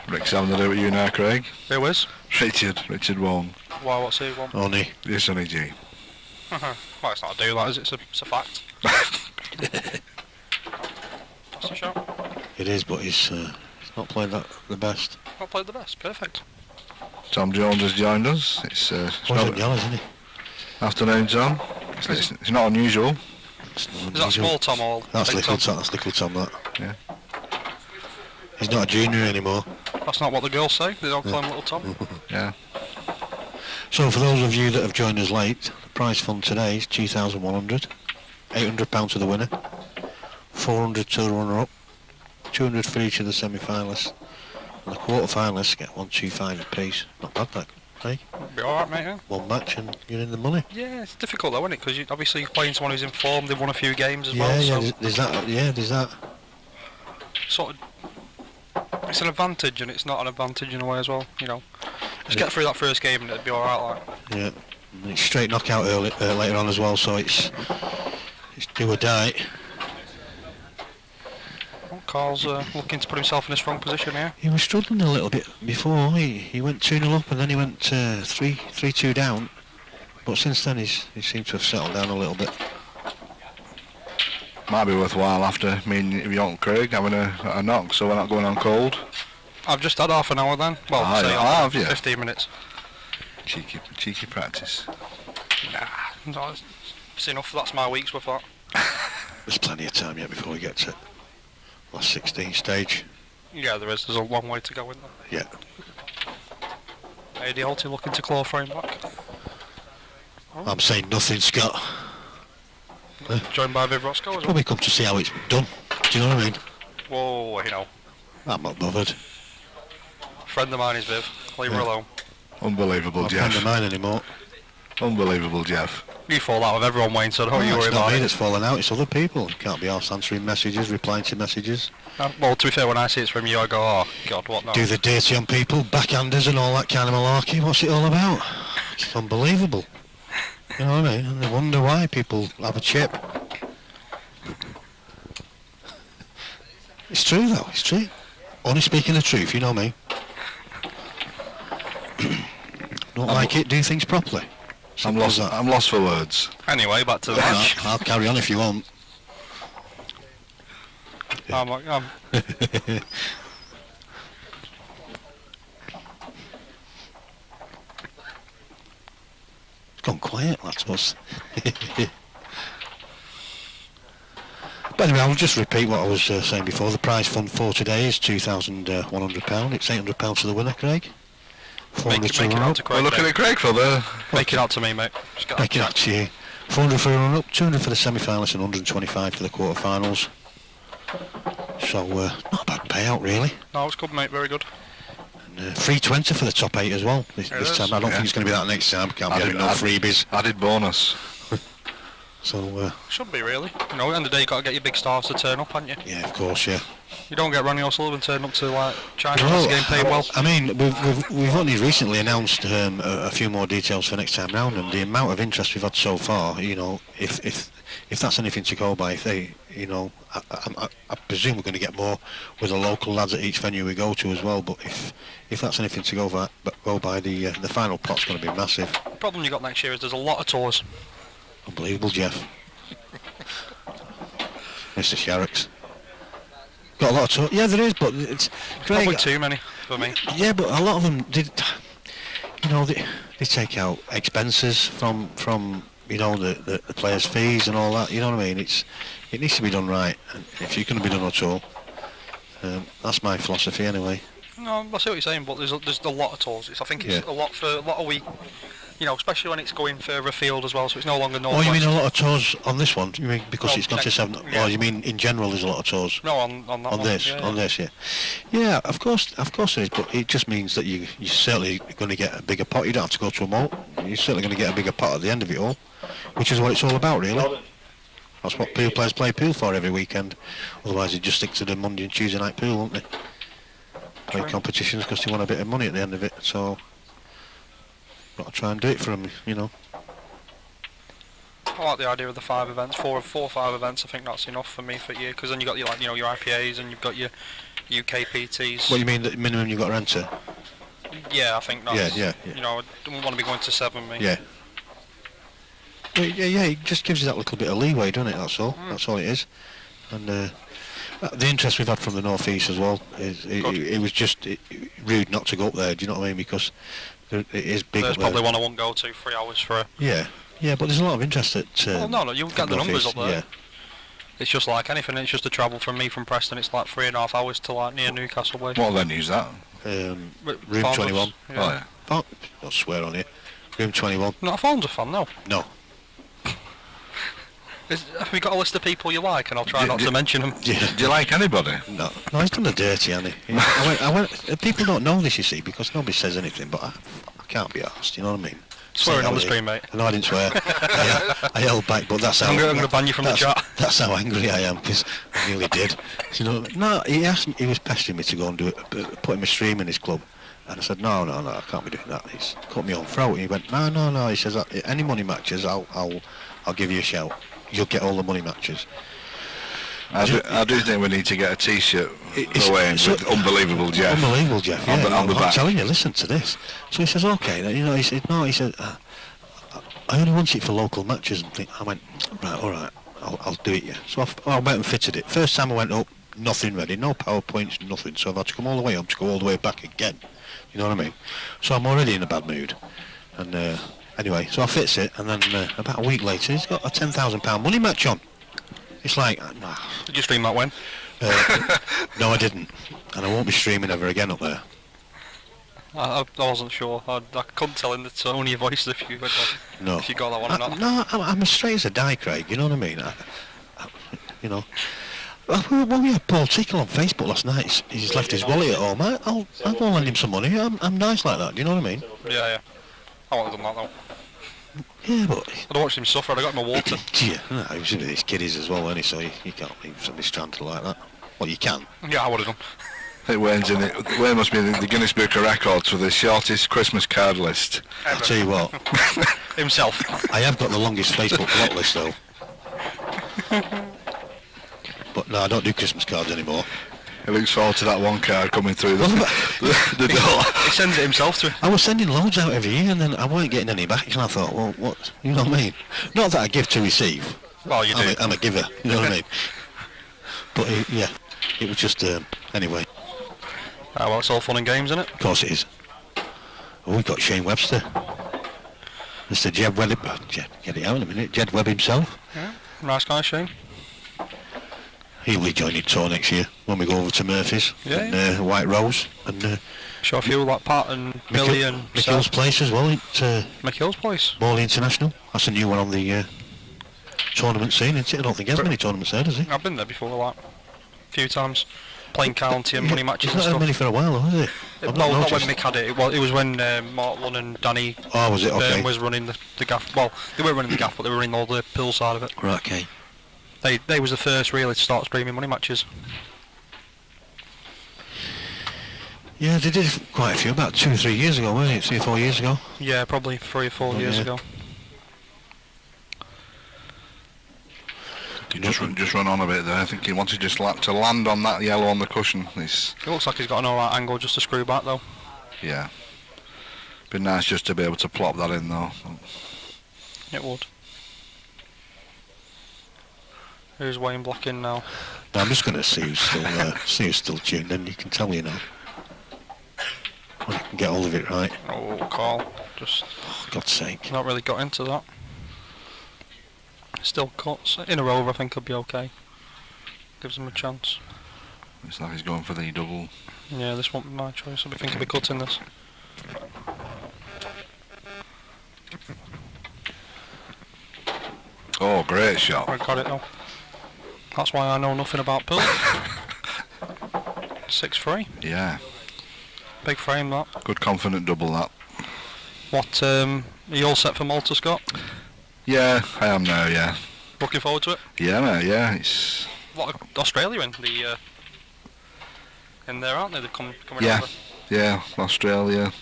S4: Rick's having to do it with you now, Craig.
S3: Who is?
S4: Richard won.
S3: Why, what's he won?
S1: Only.
S4: Yes, Sonny G.
S3: Well, it's not a do that, is it? It's a fact. That's the shot.
S1: It is, but he's not playing that the best.
S3: Not played the best, perfect.
S4: Tom Jones has joined us. It's
S1: Wasn't yellow, isn't he?
S4: afternoon, Tom. It's not unusual.
S3: Is that small Tom or
S1: That's
S3: big
S1: little
S3: Tom?
S1: Tom. That's little Tom. That.
S4: Yeah.
S1: He's not a junior anymore.
S3: That's not what the girls say. They don't call him Little Tom.
S4: Yeah.
S1: So for those of you that have joined us late, the prize fund today is 2,100, £800 to the winner, 400 to the runner-up, 200 for each of the semi-finalists, and the quarter-finalists get 125 apiece. Not bad, that, eh?
S3: Be alright, mate, yeah?
S1: One match and you're in the money.
S3: Yeah, it's difficult though, isn't it? Because obviously you're playing someone who's informed, they've won a few games as
S1: Yeah,
S3: well.
S1: yeah,
S3: So
S1: there's that. Yeah, there's that.
S3: sort of, it's an advantage and it's not an advantage in a way as well, you know. Just get through that first game and it'd be alright, like.
S1: Yeah, and it's straight knockout later on as well, so it's do or die.
S3: Well, Carl's looking to put himself in a strong position here.
S1: He was struggling a little bit before. He went 2-0 up and then he went 3-2 down. But since then he seemed to have settled down a little bit.
S4: Might be worthwhile after me and you and Craig having a knock, so we're not going on cold.
S3: I've just had half an hour then. Well,
S4: Ah,
S3: say
S4: you have, yeah.
S3: 15 minutes.
S4: Cheeky practice.
S3: Nah, no, it's enough. That's my week's worth of that.
S1: There's plenty of time yet before we get to last 16 stage.
S3: Yeah, there is. There's a long way to go in there.
S1: Yeah.
S3: Eddie Alty looking to claw frame back. Oh.
S1: I'm saying nothing, Scott.
S3: Joined by Viv Roscoe as well.
S1: Probably come to see how it's done. Do you know what I mean?
S3: Whoa, you know.
S1: I'm not bothered.
S3: Friend of mine is Viv. Leave her
S1: Yeah.
S3: alone.
S4: Unbelievable,
S1: Not a
S4: Jeff.
S1: friend of mine anymore.
S4: Unbelievable, Jeff.
S3: You fall out with everyone, Wayne, so don't you worry
S1: It's not
S3: about
S1: me
S3: it.
S1: that's fallen out, it's other people. You can't be arsed answering messages, replying to messages.
S3: Well, to be fair, when I see it's from you, I go, oh, God, what now?
S1: Do the dirty on people, backhanders and all that kind of malarkey. What's it all about? It's unbelievable. You know what I mean? And they wonder why people have a chip. It's true though, it's true. Only speaking the truth, you know me. Don't like it, do things properly.
S4: I'm
S1: Simple as
S4: lost.
S1: that.
S4: I'm lost for words.
S3: Anyway, back to the match.
S1: I'll carry on if you want.
S3: I'm
S1: It's gone quiet, that's what's... But anyway, I'll just repeat what I was saying before. The prize fund for today is £2,100. It's £800 to the winner, Craig. 400
S3: make
S1: to
S3: it
S1: the
S3: out
S1: runner-up.
S3: to
S4: We're
S3: Craig.
S4: looking at Craig for the...
S3: Make it out to me, mate. Just get
S1: Make it out to you. 400 for the runner-up, 200 for the semi-finals and 125 for the quarter-finals. So, not a bad payout, really.
S3: No, it's good, mate. Very good.
S1: And, 320 for the top 8 as well this
S3: is,
S1: time. I don't
S4: yeah.
S1: think it's going to be that next time. Can't be having no freebies.
S4: Added bonus.
S1: So,
S3: Should be, really. You know, at the end of the day, you've got to get your big stars to turn up, haven't you?
S1: yeah, of course, yeah.
S3: You don't get Ronnie O'Sullivan turn up to, like, China unless the game paid well.
S1: I mean, we've only recently announced a few more details for next time round, and the amount of interest we've had so far, you know, if that's anything to go by, if they, you know, I presume we're going to get more with the local lads at each venue we go to as well. But if that's anything to go by, the final pot's going to be massive.
S3: The problem you got next year is there's a lot of tours.
S1: Unbelievable, Jeff. Mr. Sharrocks. Got a lot of yeah, there is, but it's
S3: Probably too many for me.
S1: Yeah, but a lot of them did. You know, they take out expenses from you know the players' fees and all that. You know what I mean? It needs to be done right. And if you couldn't be done at all, that's my philosophy anyway.
S3: No, I see what you're saying, but there's a lot of tours. I think it's a lot of week. You know, especially when it's going further afield as well, so it's no longer north.
S1: Oh, you mean a lot of tours on this one? You mean because it's gone to 7?
S3: Yeah.
S1: Or you mean in general there's a lot of tours?
S3: No, on that
S1: on
S3: one.
S1: this,
S3: yeah,
S1: on this, yeah. Yeah, of course there is, but it just means that you're certainly going to get a bigger pot. You don't have to go to a moat. You're certainly going to get a bigger pot at the end of it all, which is what it's all about, really. That's what pool players play pool for every weekend. Otherwise, they just stick to the Monday and Tuesday night pool, won't they? Play competitions because they want a bit of money at the end of it. So, got to try and do it for them, you know.
S3: I like the idea of the 5 events, 4 or 5 events. I think that's enough for me for you, because then you got your your IPAs and you've got your UK PTs.
S1: What do you mean the minimum you got to enter?
S3: Yeah, I think that's.
S1: Yeah.
S3: You know, I don't want to be going to 7, me.
S1: Yeah. Yeah, it just gives you that little bit of leeway, doesn't it? That's all. That's all it is. And the interest we've had from the North East as well is it was just rude not to go up there. Do you know what I mean? Because it is big.
S3: There's
S1: up
S3: probably
S1: there.
S3: one I won't go to. 3 hours for a.
S1: Yeah, but there's a lot of interest at.
S3: Well, no, you'll get the numbers up there.
S1: Yeah.
S3: It's just like anything. It's just a travel from Preston. It's like 3.5 hours to like near Newcastle way.
S4: What venue's that?
S1: Room
S3: Farnborough.
S1: 21.
S3: Yeah.
S1: Oh, I'll swear on you. Room 21.
S3: Not a Farnborough fan, no.
S1: No.
S3: Have you got a list of people you like, and I'll try not to mention them.
S1: Yeah.
S4: Do you like anybody?
S1: No, he's done the dirty, hasn't he? I went, people don't know this, you see, because nobody says anything, but I can't be arsed, you know what I mean?
S3: Swearing on the screen, mate.
S1: No, I didn't swear. I held back, but that's how...
S3: I'm going to ban you from the chat.
S1: That's how angry I am, because I nearly did. You know, no, he asked me, he was pestering me to go and do it, put him a stream in his club. And I said, no, I can't be doing that. He's cut me on throat. And he went, no. He says, any money matches, I'll give you a shout. You'll get all the money matches.
S4: I do think we need to get a T-shirt away with Unbelievable Jeff.
S1: Unbelievable Jeff, yeah. I'm telling you, listen to this. So he says, okay, you know, he said, no, he said, I only want it for local matches. And I went, right, all right, I'll do it, yeah. So I went and fitted it. First time I went up, nothing ready, no PowerPoints, nothing. So I've had to come all the way up to go all the way back again. You know what I mean? So I'm already in a bad mood. And anyway, so I fits it, and then about a week later, he's got a £10,000 money match on. It's like, nah.
S3: Did you stream that when?
S1: No, I didn't, and I won't be streaming ever again up there.
S3: I wasn't sure. I couldn't tell in the tone of your voice if you got that one or not.
S1: No, I'm as straight as a die, Craig. You know what I mean? You know. Well, we had Paul Tickle on Facebook last night. He's left his wallet at home. I'll go and lend him some money. I'm nice like that. Do you know what I mean?
S3: Yeah. I wouldn't have done that though.
S1: Yeah, but...
S3: I'd have watched him suffer. I'd have got him a water.
S1: Yeah, no, he was in his kiddies as well, wasn't he? So you can't leave somebody stranded like that. Well, you can.
S3: Yeah, I would have done.
S4: I think Wayne's in it. Wayne must be in the Guinness Book of Records for the shortest Christmas card list.
S1: I'll tell you what.
S3: Himself.
S1: I have got the longest Facebook block list, though. But no, I don't do Christmas cards anymore.
S4: He looks forward to that one card coming through the door.
S3: He sends it himself to him.
S1: I was sending loads out every year, and then I weren't getting any back, and I thought, well, what? You know what I mean? Not that I give to receive.
S3: Well, you do.
S1: I'm a giver, you know what I mean? But it was just, anyway.
S3: Well, it's all fun and games, isn't it?
S1: Of course it is. Oh, we've got Shane Webster. Mr. Jed Webb, get it out in a minute, Jed Webb himself.
S3: Yeah, nice guy, Shane.
S1: He'll be joining tour next year when we go over to Murphy's and White Rose and
S3: show a few like Pat and Billy and
S1: Mick Hill's place as well.
S3: Mick Hill's place.
S1: Morley International. That's a new one on the tournament scene, isn't it? I don't think he has many tournaments there, does he?
S3: I've been there before, like a few times, playing county and money matches and
S1: stuff.
S3: stuff.
S1: Many for a while, though, has it?
S3: No, not when Mick had it. It was when Mark Lunn and Danny
S1: was it? Okay.
S3: was running the gaff. Well, they weren't running the gaff, but they were running all the pool side of it.
S1: Right, okay.
S3: They was the first really to start streaming money matches.
S1: Yeah, they did quite a few, about 2 or 3 years ago, wasn't it? 3 or 4 years ago?
S3: Yeah, probably 3 or 4 years ago.
S4: He just run on a bit there. I think he wanted just to land on that yellow on the cushion. It
S3: looks like he's got an alright angle just to screw back though.
S4: Yeah. Be nice just to be able to plop that in though.
S3: It would. Who's Wayne Black in now?
S1: No, I'm just going to see who's still tuned in. You can tell me, you know. When I can get all of it right.
S3: Oh, Carl. Just
S1: God's sake.
S3: not really got into that. Still cuts. In a rover I think could be okay. Gives him a chance.
S4: Looks like he's going for the double.
S3: Yeah, this won't be my choice. I think I'll be cutting this.
S4: Oh, great shot.
S3: I got it though. That's why I know nothing about pool. 6-3.
S4: Yeah,
S3: Big frame that.
S4: good confident double that.
S3: What, are you all set for Malta, Scott?
S4: Yeah, I am now, yeah.
S3: Looking forward to it?
S4: Yeah, mate, yeah, it's...
S3: What, Australia in there, aren't they? They're coming
S4: Yeah,
S3: over.
S4: yeah, Australia.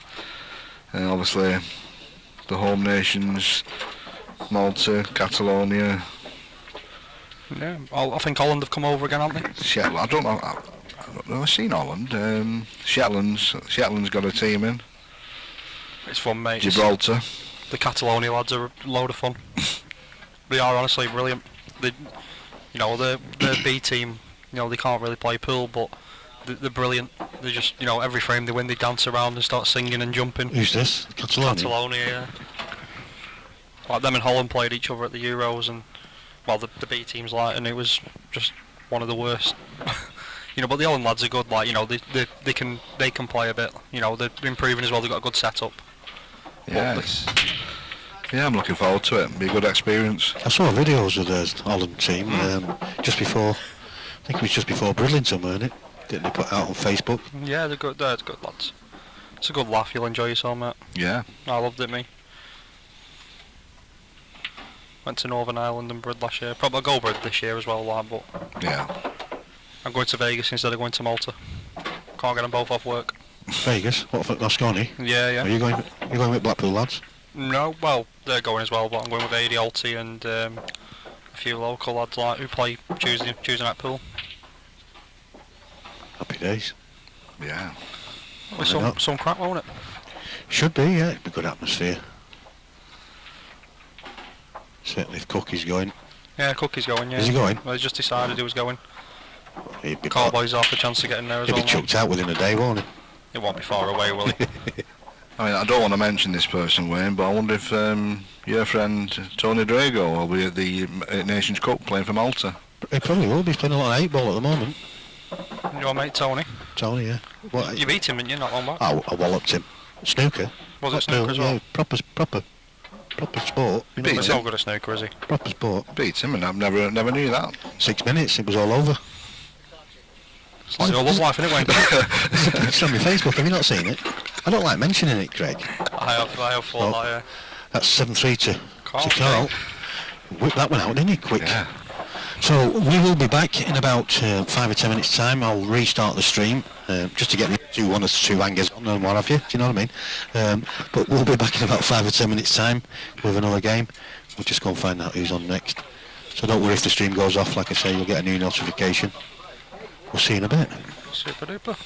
S4: Obviously, the home nations, Malta, Catalonia.
S3: Yeah, I think Holland have come over again, haven't they?
S4: Shetland, I don't know, I've seen Holland. Shetland's got a team in.
S3: It's fun, mate.
S4: Gibraltar.
S3: The Catalonia lads are a load of fun. They are honestly brilliant. They, the B team, they can't really play pool, but they're brilliant. They just, every frame they win, they dance around and start singing and jumping.
S1: Who's this? Catalonia?
S3: Catalonia, yeah. Like them and Holland played each other at the Euros, and the B team's and it was just one of the worst. But the Holland lads are good. They can play a bit. They're improving as well. They've got a good setup.
S4: Yeah, I'm looking forward to it. It'll be a good experience.
S1: I saw videos of the Holland team just before, I think it was just before Bridlington, weren't it? Didn't they put it out on Facebook?
S3: Yeah, they're good lads. It's a good laugh, you'll enjoy yourself, mate.
S4: Yeah.
S3: I loved it, me. Went to Northern Ireland and Brid last year. Probably I'll go Brid this year as well, but
S4: Yeah.
S3: I'm going to Vegas instead of going to Malta. Can't get them both off work.
S1: Vegas? What for Moscone?
S3: Yeah.
S1: Are you going with Blackpool lads?
S3: No, well, they're going as well, but I'm going with AD Alty and a few local lads who play Tuesday night pool.
S1: Happy days.
S4: Yeah.
S3: With some crack, won't it?
S1: Should be, yeah. It'd be good atmosphere. Certainly if Cookie's going.
S3: Yeah, Cookie's going, yeah.
S1: Is he going?
S3: Well, he's just decided he was going.
S1: He'd be
S3: Carboy's off a chance to get in there as
S1: He'll
S3: well.
S1: be chucked out within a day, won't he?
S3: It won't be far away, will he?
S4: I mean, I don't want to mention this person, Wayne, but I wonder if your friend Tony Drago will be at the Nations Cup playing for Malta.
S1: He probably will be. He's playing a lot of 8-ball at the moment.
S3: Your mate Tony?
S1: Tony, yeah. What,
S3: You beat him, didn't you, not long back?
S1: I walloped him. Snooker?
S3: Was it snooker as well?
S1: Yeah, proper sport. You know,
S3: He's not good at snooker, is he?
S1: proper sport.
S4: Beats him, and I've never knew that.
S1: 6 minutes, it was all over.
S3: It's like your love life, isn't it, Wayne?
S1: It's on my Facebook, have you not seen it? I don't like mentioning it, Craig.
S3: I have thought that, yeah.
S1: That's 7-3 to
S3: Carl.
S1: Carl. Whipped that one out, didn't he? Quick.
S4: Yeah.
S1: So we will be back in about 5 or 10 minutes time. I'll restart the stream just to get one or two hangers on and what have you. Do you know what I mean? But we'll be back in about 5 or 10 minutes time with another game. We'll just go and find out who's on next. So don't worry if the stream goes off. Like I say, you'll get a new notification. We'll see you in a bit.
S3: Super duper.